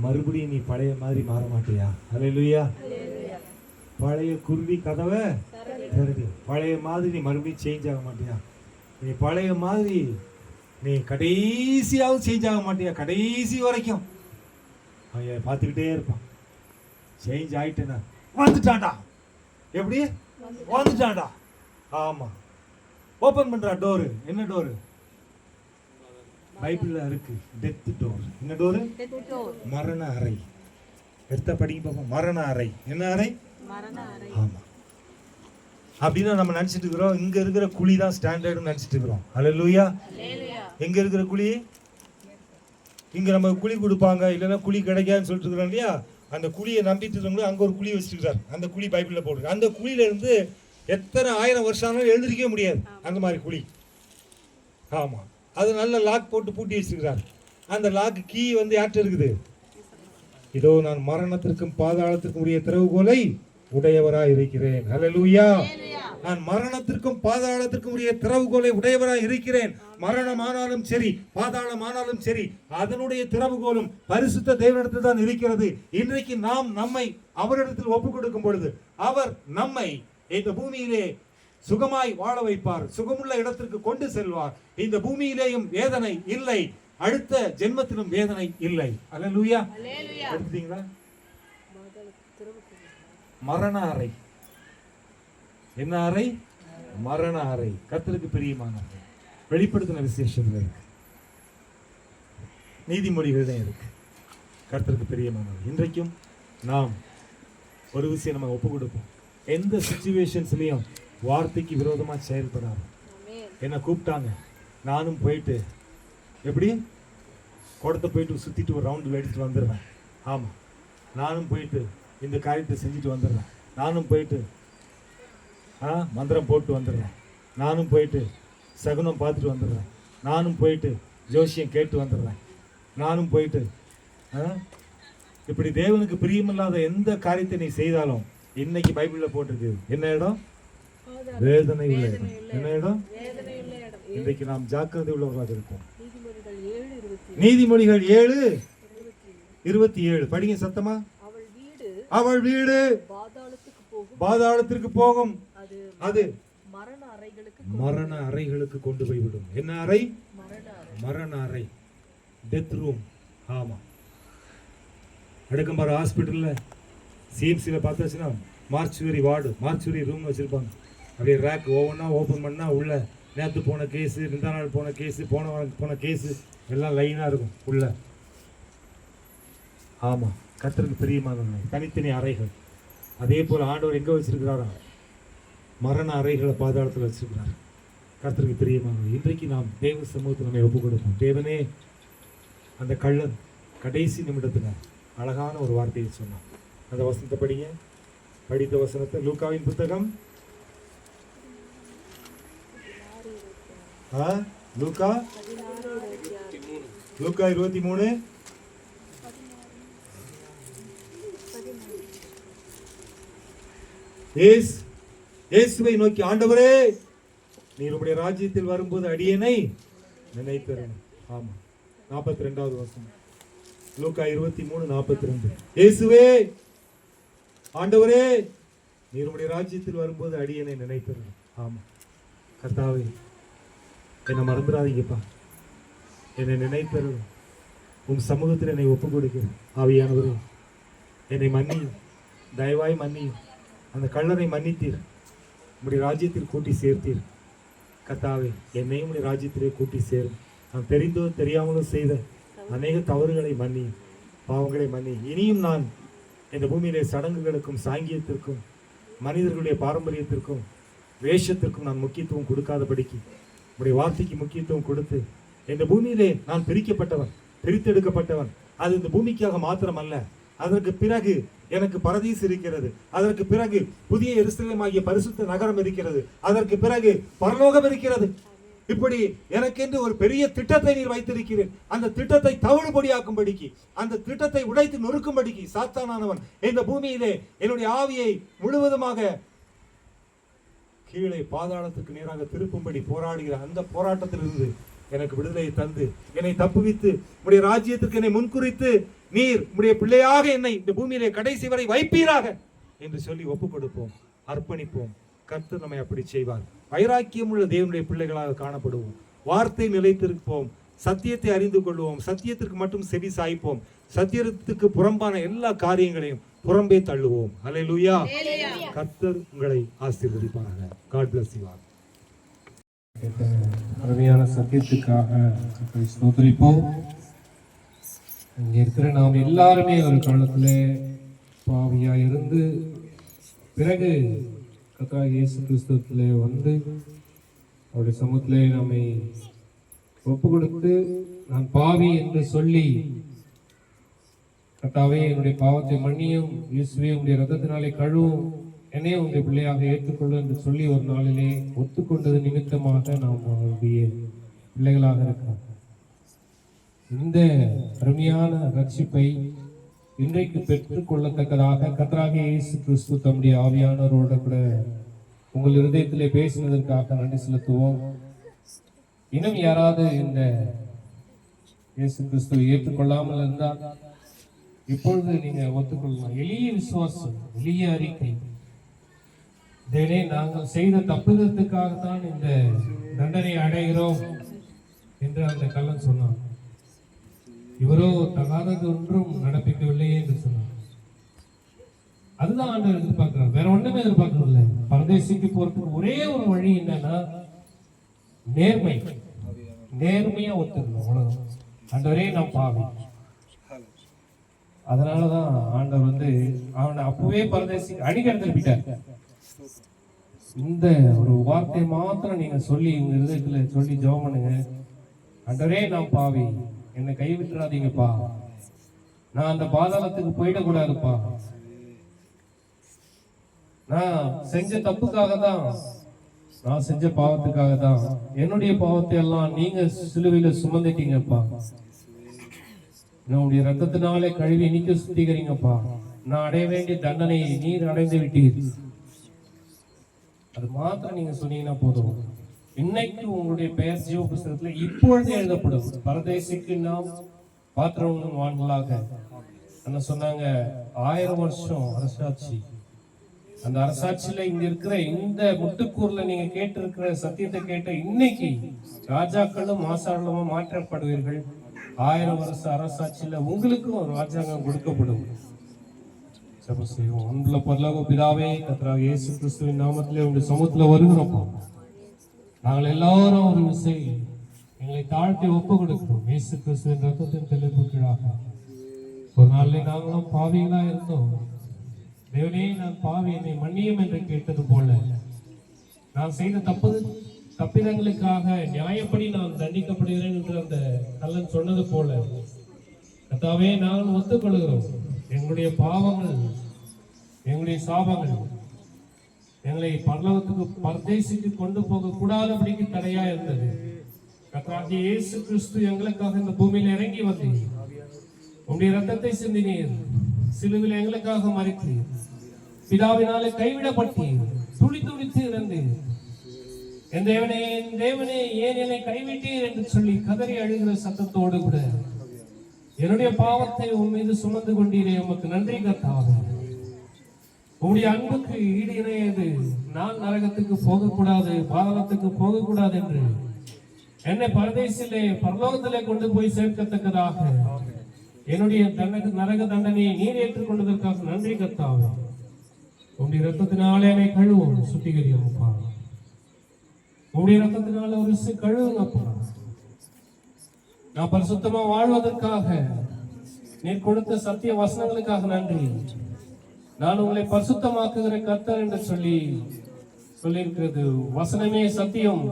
மறுபடியும் நீ பழைய மாதிரி மாற மாட்டியா? ஹல்லேலூயா. பழைய குருவி கதவை திறந்து, பழைய மாதிரி நீ மறுபடியும் சேஞ்ச் ஆக மாட்டியா? நீ பழைய மாதிரி நீ கடைசியாவது சேஞ்ச் ஆக மாட்டியா? கடைசி வரைக்கும் அவன் பார்த்துக்கிட்டே இருப்பான். சேஞ்ச் ஆயிட்டேன்னா வந்துட்டான்டா. எப்படி வந்துட்டான்டா? ஆமாம். ஓப்பன் பண்ணுறா டோரு. என்ன டோரு? பைபிளில் இருக்கு, டெத் டோர். என்ன டோரு? மரண அறை. எடுத்த படிக்க பார்ப்போம். மரண அறை. என்ன அறை? ஆமாம். அப்படின்னா நம்ம நினச்சிட்டு இருக்கிறோம் இங்கே இருக்கிற குழி தான் ஸ்டாண்டர்டுன்னு நினச்சிட்டு இருக்கிறோம். ஹல்லேலூயா. எங்கே இருக்கிற குழி? இங்கே நம்ம குழி கொடுப்பாங்க, இல்லைன்னா குழி கிடைக்காதுன்னு சொல்லிட்டு இருக்கிறோம் இல்லையா? அந்த குழியை நம்பிட்டு இருக்கவங்க அங்கே ஒரு குழி வச்சுருக்காரு. அந்த குழி பைபிளில் போட்டுருக்கு. அந்த குழியிலேருந்து எத்தனை 1000 வருஷம் ஆனாலும் எழுந்திருக்கவே முடியாது. அந்த மாதிரி குழி. ஆமாம். அது நல்ல லாக் போட்டு பூட்டி வச்சுருக்கிறார். அந்த லாக் கீ வந்து யார்கிட்ட இருக்குது? இதோ நான் மரணத்திற்கும் பாதாளத்திற்கும் உரிய திறவுகோலை உடையவராய் இருக்கிறேன். ஹல்லேலூயா. நான் மரணத்திற்கும் பாதாளத்திற்கும் உரிய திறவுகோலை உடையவராய் இருக்கிறேன். மரணமானாலும் சரி, பாதாளமானாலும் சரி, அதனுடைய திறவுகோலும் பரிசுத்த தேவனிடத்தில் தான் இருக்கிறது. இன்றைக்கு நாம் நம்மை அவரிடத்தில் ஒப்புக் கொடுக்கும் பொழுது அவர் நம்மை இந்த பூமியிலே சுகமாய் வாழ வைப்பார், சுகமுள்ள இடத்திற்கு கொண்டு செல்வார். இந்த பூமியிலேயும் வேதனை இல்லை, அடுத்த ஜென்மத்திலும் வேதனை இல்லை. ஹல்லேலூயா. எடுத்தீங்களா? மரண அறை. என்ன அறை? மரண அறை. கர்த்தருக்கு பிரியமான அறை. வெளிப்படுத்தின விசேஷத்துல இருக்கு, நீதிமொழிகள் இருக்கு. கர்த்தருக்கு பிரியமானது. இன்றைக்கும் நாம் ஒரு விஷயம் நம்ம ஒப்பு கொடுப்போம். எந்த சிச்சுவேஷன்ஸ்லையும் வார்த்தைக்கு விரோதமாக செயல்படாது. என்னை கூப்பிட்டாங்க, நானும் போயிட்டு எப்படி குடத்தை போயிட்டு சுற்றிட்டு ஒரு ரவுண்டு அடிச்சுட்டு வந்துடுவேன். ஆமாம், நானும் போயிட்டு இந்த காரியத்தை செஞ்சுட்டு வந்துடுறேன். நானும் போயிட்டு மந்திரம் போட்டு வந்துடுறேன். நானும் போயிட்டு சகுனம் பார்த்துட்டு வந்துடுறேன். நானும் போயிட்டு ஜோசியம் கேட்டு வந்துடுறேன். நானும் போயிட்டு இப்படி தேவனுக்கு பிரியமில்லாத எந்த காரியத்தை நீ செய்தாலும் இன்னைக்கு பைபிளில் போட்டிருக்கு. என்ன இடம்? வேதனை உள்ள இடம். என்ன இடம்? இன்றைக்கு நாம் ஜாக்கிரதை உள்ளவர்களாக இருப்போம். நீதிமொழிகள் 7:27 படிங்க சத்தமா. அவள் வீடு பாதாளத்திற்கு போகும், அது மரண அறைகளுக்கு கொண்டு போய்விடும். என்ன அறை? மரண அறை, டெத் ரூம். ஆமா, அடுக்கம்பாறை ஹாஸ்பிட்டல்ல சிஎம்சியில் பார்த்தாச்சுன்னா மார்ச்சுவரி வார்டு, மார்ச்சுவரி ரூம் வச்சிருப்பாங்க. அப்படியே ரேக் ஒவ்வொன்றா ஓப்பன் பண்ணா உள்ள நேற்று போன கேஸு, முந்தா நாள் போன கேஸு, போன வாரம் போன கேஸு எல்லாம் லைனாக இருக்கும் உள்ள. ஆமாம், கர்த்தருக்கு பிரியமானவங்க. தனித்தனி அறைகள். அதே போல் ஆண்டவர் எங்கே வச்சிருக்கிறாரா? மரண அறைகளை பாதாளத்தில் வச்சிருக்கிறார். கர்த்தருக்கு பிரியமானவங்க. இன்றைக்கு நாம் தேவ சமூகத்தில் நம்மை ஒப்புக் கொடுப்போம். தேவனே, அந்த கள்ளன் கடைசி நிமிடத்தில் அழகான ஒரு வார்த்தையை சொன்னான். அந்த வசனத்தை படிங்க. படித்த வசனத்தை லூக்காவின் புத்தகம் லூக்கா 23 இயேசுவை நோக்கி, ஆண்டவரே நீர் உம்முடைய ராஜ்யத்தில் வரும்போது அடியேனை நினைத்தருளும். ஆமா, 42வது வசனம் லூக்கா 23:42. இயேசுவே ஆண்டவரே நீர் உம்முடைய ராஜ்யத்தில் வரும்போது அடியேனை நினைத்தருளும். ஆமா கர்த்தாவே, என்னை மறந்துடாதீங்கப்பா, என்னை நினைத்தருளும். உம் சமூகத்தில் என்னை ஒப்பு கொடுக்கிறேன். ஆவியானவரே என்னை மன்னியும், தயவாய் மன்னியும். அந்த கள்ளனை மன்னித்தீர், உம்முடைய ராஜ்யத்தில் கூட்டி சேர்த்தீர். கர்த்தாவே, என்னையும் உம்முடைய ராஜ்யத்திலே கூட்டி சேரும். நான் தெரிந்தோ தெரியாமலோ செய்த அநேக தவறுகளை மன்னியும், பாவங்களை மன்னியும். இனியும் நான் இந்த பூமியிலே சடங்குகளுக்கும் சாங்கியத்திற்கும் மனிதர்களுடைய பாரம்பரியத்திற்கும் வேஷத்திற்கும் நான் முக்கியத்துவம் கொடுக்காதபடிக்கு உடைய வார்த்தைக்கு முக்கியத்துவம் கொடுத்து, இந்த பூமியிலே நான் பிரிக்கப்பட்டவன், பிரித்தெடுக்கப்பட்டவன். அது இந்த பூமிக்காக மாத்திரமல்ல, அதற்கு பிறகு எனக்கு பரதீஸ் இருக்கிறது, அதற்கு பிறகு புதிய எருசலேம் ஆகிய பரிசுத்த நகரம் இருக்கிறது, அதற்கு பிறகு பரலோகம் இருக்கிறது. இப்படி எனக்கென்று ஒரு பெரிய திட்டத்தை நீர் வைத்திருக்கிறேன். அந்த திட்டத்தை தவிடுபடியாக்கும்படிக்கு, அந்த திட்டத்தை உடைத்து நொறுக்கும்படிக்கு சாத்தானானவன் இந்த பூமியிலே என்னுடைய ஆவியை முழுவதுமாக கீழே பாதாளத்துக்கு நேராக திருப்பும்படி போராடுகிற அந்த போராட்டத்திலிருந்து எனக்கு விடுதலையை தந்து, என்னை தப்புவித்து, உடைய ராஜ்யத்திற்கு என்னை முன்குறித்து, நீர் உடைய பிள்ளையாக என்னை இந்த பூமியிலே கடைசி வரை வைப்பீராக என்று சொல்லி ஒப்பு கொடுப்போம், அர்ப்பணிப்போம். கர்த்தர் நம்மை அப்படி செய்வார். வைராக்கியம் உள்ள தேவனுடைய பிள்ளைகளாக காணப்படுவோம். வார்த்தை நிலைத்திருப்போம், சத்தியத்தை அறிந்து கொள்வோம், சத்தியத்திற்கு மட்டும் செவி சாய்ப்போம், சத்தியத்துக்கு புறம்பான எல்லா காரியங்களையும் புறம்பே தள்ளுவோம். அல்லேலூயா. கர்த்தர் உங்களை ஆசீர்வதிப்பாராக. God bless you all. அருமையான சத்தியத்துக்காக ஸ்தோத்திரிப்போம். இங்க இருக்கிற நாம் எல்லாருமே ஒரு காலத்துல பாவியா இருந்து பிறகு கர்த்தராகிய இயேசு கிறிஸ்துவிலே வந்து அவருடைய சமூகத்திலே நம்மை ஒப்பு கொடுத்து, நான் பாவி என்று சொல்லி, கர்த்தாவே என்னுடைய பாவத்தை மன்னியும், இயேசுவே உடைய ரத்தத்தினாலே கழுவும், என்னையே உங்களுடைய பிள்ளையாக ஏற்றுக்கொள்ளும் என்று சொல்லி ஒரு நாளிலே ஒத்துக்கொண்டது நிமித்தமாக நாம் அவருடைய பிள்ளைகளாக இருக்கிறோம். இந்த அருமையான ரட்சிப்பை இன்றைக்கு பெற்றுக் கொள்ளத்தக்கதாக கர்த்தராகிய இயேசு கிறிஸ்து தம்முடைய ஆவியானவரோட கூட உங்கள் இருதயத்திலே பேசினதற்காக நன்றி செலுத்துவோம். இன்னும் யாராவது இந்த இயேசு கிறிஸ்துவை ஏற்றுக்கொள்ளாமல் இருந்தால் இப்பொழுது நீங்க ஒத்துக்கொள்ளலாம். எளிய விசுவாசம், எளிய அறிக்கை. தேவனே, நாங்கள் செய்த தப்புதத்துக்காகத்தான் இந்த தண்டனை அடைகிறோம் என்று அந்த கள்ளன் சொன்னான். இவரோ தகாதது ஒன்றும் நடப்பிக்கவில்லையே என்று சொன்னார். அதுதான் ஆண்டவர் எதிர்பார்க்கிறார், வேற ஒண்ணுமே எதிர்பார்க்கவில்லை. பரதேசிக்கு போறதுக்கு ஒரே ஒரு வழி என்னன்னா நேர்மை, நேர்மையா ஒத்துக்கணும், அவ்வளவுதான். ஆண்டவரே நான் பாவி. அதனாலதான் ஆண்டவர் வந்து அவனை அப்பவே பரதேசி அடிக்க திருப்பிட்டார். இந்த ஒரு வார்த்தை மாத்திரம் நீங்க சொல்லி உங்க இருதயத்துல சொல்லி ஜெபம் பண்ணுங்க. ஆண்டவரே நான் பாவி, என்னை கைவிட்டுறாதீங்கப்பா, நான் அந்த பாதாளத்துக்கு போயிடக்கூடாதுப்பா, நான் செஞ்ச தப்புக்காக தான், நான் செஞ்ச பாவத்துக்காக தான், என்னுடைய பாவத்தை எல்லாம் நீங்க சிலுவையில சுமந்துட்டீங்கப்பா, என்னுடைய ரத்தத்தினாலே கழுவி நீக்க சுத்திகரிங்கப்பா, நான் அடைய வேண்டிய தண்டனையை நீர் அடைந்து விட்டீர். அது மாத்திரம் நீங்க சொன்னீங்கன்னா போதும். இன்னைக்கு உங்களுடைய பெயர் ஜீவ புஸ்தகத்துல இப்பொழுது எழுதப்படும். பரதேசிக்கு நாம் பாத்திரவான்களாக என்ன சொன்னாங்க, 1000 வருஷம் அரசாட்சி. அந்த அரசாட்சியில இங்க இருக்கிற இந்த முட்டுக்கூர்ல நீங்க கேட்டு இருக்கிற சத்தியத்தை கேட்ட இன்னைக்கு ராஜாக்களும் ஆசாரமும் மாற்றப்படுவீர்கள். 1000 வருஷ அரசாட்சியில உங்களுக்கும் ஒரு ராஜாங்கம் கொடுக்கப்படும். அன்புள்ள பரலோக பிதாவே, கர்த்தராகிய இயேசு கிறிஸ்துவின் நாமத்திலே உங்களுடைய சமூகத்துல வருகிறோம். நாங்கள் எல்லாரும் ஒரு விசை எங்களை தாழ்த்தி ஒப்பு கொடுக்கிறோம். இயேசு கிறிஸ்துவின் ரத்தத்தின் தெளிப்பு கீழாக ஒரு நாளில் நாங்களும் பாவிகளா இருந்தோம். தேவனே, நான் பாவி, என்னை மன்னியும் என்று கேட்டது போல, நான் செய்த தப்பிதங்களுக்காக நியாயப்படி நான் தண்டிக்கப்படுகிறேன் என்று அந்த கள்ளன் சொன்னது போல, கர்த்தாவே நாங்கள் ஒத்துக்கொள்கிறோம். எங்களுடைய பாவங்கள், எங்களுடைய சாபங்கள் எங்களை பரலோகத்துக்கு பரதேசிக்கு கொண்டு போக கூடாதபடிக்கு தடையா இருந்தது. கர்த்தராகிய இயேசு கிறிஸ்து எங்களுக்காக இந்த பூமியில் இறங்கி வந்தீர். உம்முடைய ரத்தத்தை சிந்தினீர். சிலுவையில் எங்களுக்காக மரித்தீர். பிதாவினாலே கைவிடப்பட்டீர். துளி துளித்து இறந்தீர். என் தேவனே ஏன் என்னை கைவிட்டீர் என்று சொல்லி கதறி அழுகிற சத்தத்தோடு கூட என்னுடைய பாவத்தை உன் மீது சுமந்து கொண்டீரே, உமக்கு நன்றி கர்த்தாவே. உம்முடைய அன்புக்கு ஈடு இணையது. நான் நரகத்துக்கு போகக்கூடாது, பாதாளத்துக்கு போகக்கூடாது என்று என்னை பரதேசிலே பரலோகத்திலே கொண்டு போய் சேர்க்கத்தக்கதாக என்னுடைய நரக தண்டனையை நீர் ஏற்றுக்கொண்டதற்காக நன்றி கர்த்தாவே. உம்முடைய ரத்தத்தினாலே என்னை கழுவும், சுத்திகரியும் அப்பா. உம்முடைய ரத்தத்தினால ஒரு கழுவுங்கப்பா. நான் பரிசுத்தமா வாழ்வதற்காக நீர் கொடுத்த சத்திய வசனங்களுக்காக நன்றி. நான் உங்களை பரிசுத்தமாக்குகிற கர்த்தர் என்று சொல்லியிருக்கிறது. வசனமே சத்தியம்.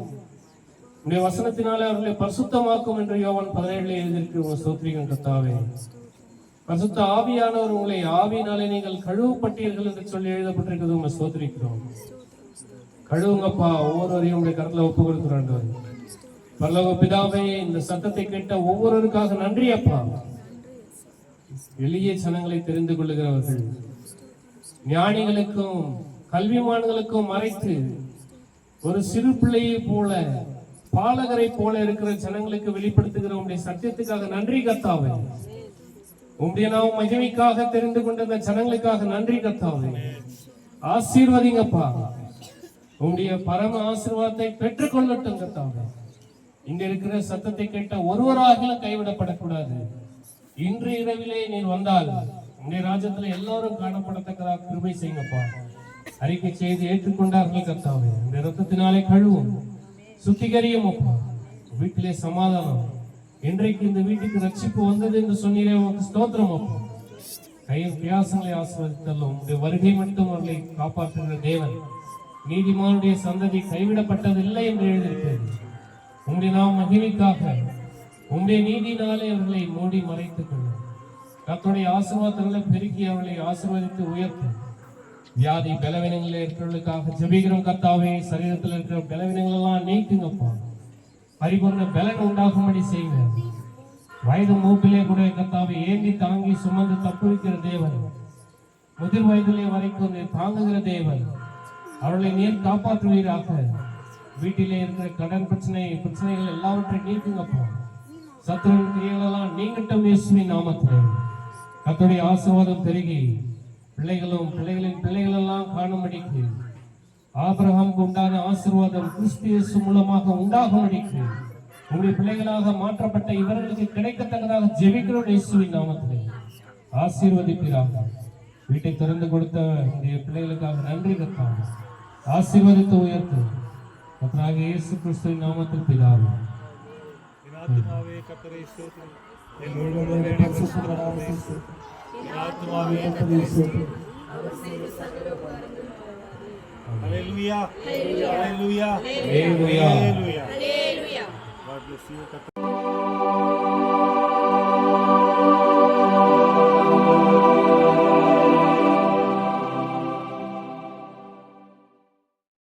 உடைய வசனத்தினாலே அவர்களை பரிசுத்தமாக்கும் என்று யோவான் 17 எழுதியிருக்கு. ஸ்தோத்திரிக்கும் கர்த்தாவே. பரிசுத்த ஆவியானவர் உங்களை ஆவியினாலே நீங்கள் கழுவப்பட்டீர்கள் என்று சொல்லி எழுதப்பட்டிருக்கிறது. உங்களை ஸ்தோத்திரிக்கிறோம். கழுவுங்கப்பா. ஒவ்வொருவரையும் உடைய கருத்துல ஒப்பு கொடுக்கிறோம். பரலோக பிதாவே, இந்த சத்தத்தை கேட்ட ஒவ்வொருவருக்காக நன்றி அப்பா. எளிய ஜனங்களை தெரிந்து கொள்ளுகிறவர்கள், ஞானிகளுக்கும் கல்விமான்களுக்கும் மறைத்து ஒரு சிறு பிள்ளையை போல, பாலகரை போல இருக்கிற ஜனங்களுக்கு வெளிப்படுத்துகிற உங்களுடைய சத்தியத்துக்காக நன்றி கர்த்தாவே. உம்முடைய நாம் மகிமைக்காக தெரிந்து கொண்ட இந்த ஜனங்களுக்காக நன்றி கர்த்தாவே. ஆசீர்வதிங்கப்பா. உம்முடைய பரம ஆசீர்வாதத்தை பெற்றுக் கொள்ளட்டும் கர்த்தாவே. இங்க இருக்கிற சத்தத்தை கேட்ட ஒருவராகிலும் கைவிடப்படக்கூடாது. இன்று இரவிலே நீர் வந்தால் உம்முடைய ராஜ்யத்துல எல்லாரும் காணப்படத்தக்கதாக கிருபை செய்யுங்கப்பா. அறிக்கை செய்து ஏற்றுக்கொண்டார்கள் கர்த்தாவே. இந்த ரத்தத்தினாலே கழுவும், சுத்திகரியும் அப்பா. வீட்டிலே சமாதானம். இன்றைக்கு இந்த வீட்டுக்கு ரட்சிப்பு வந்தது என்று சொன்னீரே, உனக்கு ஸ்தோத்திரம் அப்பா. கையின் பிரயாசங்களை ஆசீர்வதித்தல்லும். உங்களுடைய வருகை மட்டும் அவர்களை காப்பாற்றுகிற தேவன். நீதிமானுடைய சந்ததி கைவிடப்பட்டதில்லை என்று எழுதியிருக்கிறது. உங்களுடைய நாம் மகிமைக்காக உங்களுடைய நீதினாலே அவர்களை மூடி மறைத்துக் கொள்ளும். கர்த்தருடைய ஆசீர்வாதங்களை பெருக்கி அவர்களை ஆசீர்வதித்து உயர்த்தும். வியாதி பலவீனங்களில் இருக்கிறவர்களுக்காக ஜெபிக்கிறோம் கர்த்தாவே. சரீரத்தில் இருக்கிற பலவீனங்கள் எல்லாம் நீக்குங்கப்பா. பரிபூர்ண பலன் உண்டாகும்படி செய்யுங்க. வயது மூப்பிலே கூட கர்த்தாவை ஏந்தி தாங்கி சுமந்து தப்புவிக்கிற தேவன். முதிர் வயதிலே வரைக்கும் தாங்குகிற தேவன். அவர்களை நீர் காப்பாற்றுவீராக. வீட்டிலே இருக்கிற கடன் பிரச்சனைகள் எல்லாவற்றையும் நீக்குங்கப்பா. சத்துருவின் கிரியைகள் எல்லாம் நீங்கட்டும் இயேசுவின் நாமத்திலே. கர்த்தருடைய ஆசீர்வாதம் பெருகி பிள்ளைகளும் பிள்ளைகளின் பிள்ளைகள் எல்லாம் காணும்படிக்கு ஆபிரகாமுக்கு உண்டான ஆசீர்வாதம் கிறிஸ்து இயேசு மூலமாக உண்டாகும்படிக்கு உங்களுடைய பிள்ளைகளாக மாற்றப்பட்ட இவர்களுக்கு கிடைக்கத்தக்கதாக ஜெபிக்கிறோம் இயேசுவின் நாமத்திலே. ஆசீர்வதிப்பீராக. வீட்டை திறந்து கொடுத்த உங்களுடைய பிள்ளைகளுக்காக நன்றி கர்த்தாவே. ஆசீர்வதித்து உயர்த்து கர்த்தராகிய இயேசு கிறிஸ்துவின் நாமத்தில் பிதாவே. ஆத்மாவே கர்த்தரை ஸ்தோத்திரி. என் முழுவதுமே பரிசுத்த நாமமே ஸ்தோத்திரி. என் ஆத்மாவே கர்த்தரை ஸ்தோத்திரி. ஹalleluya. ஹalleluya. ஹalleluya. ஹalleluya. God bless you.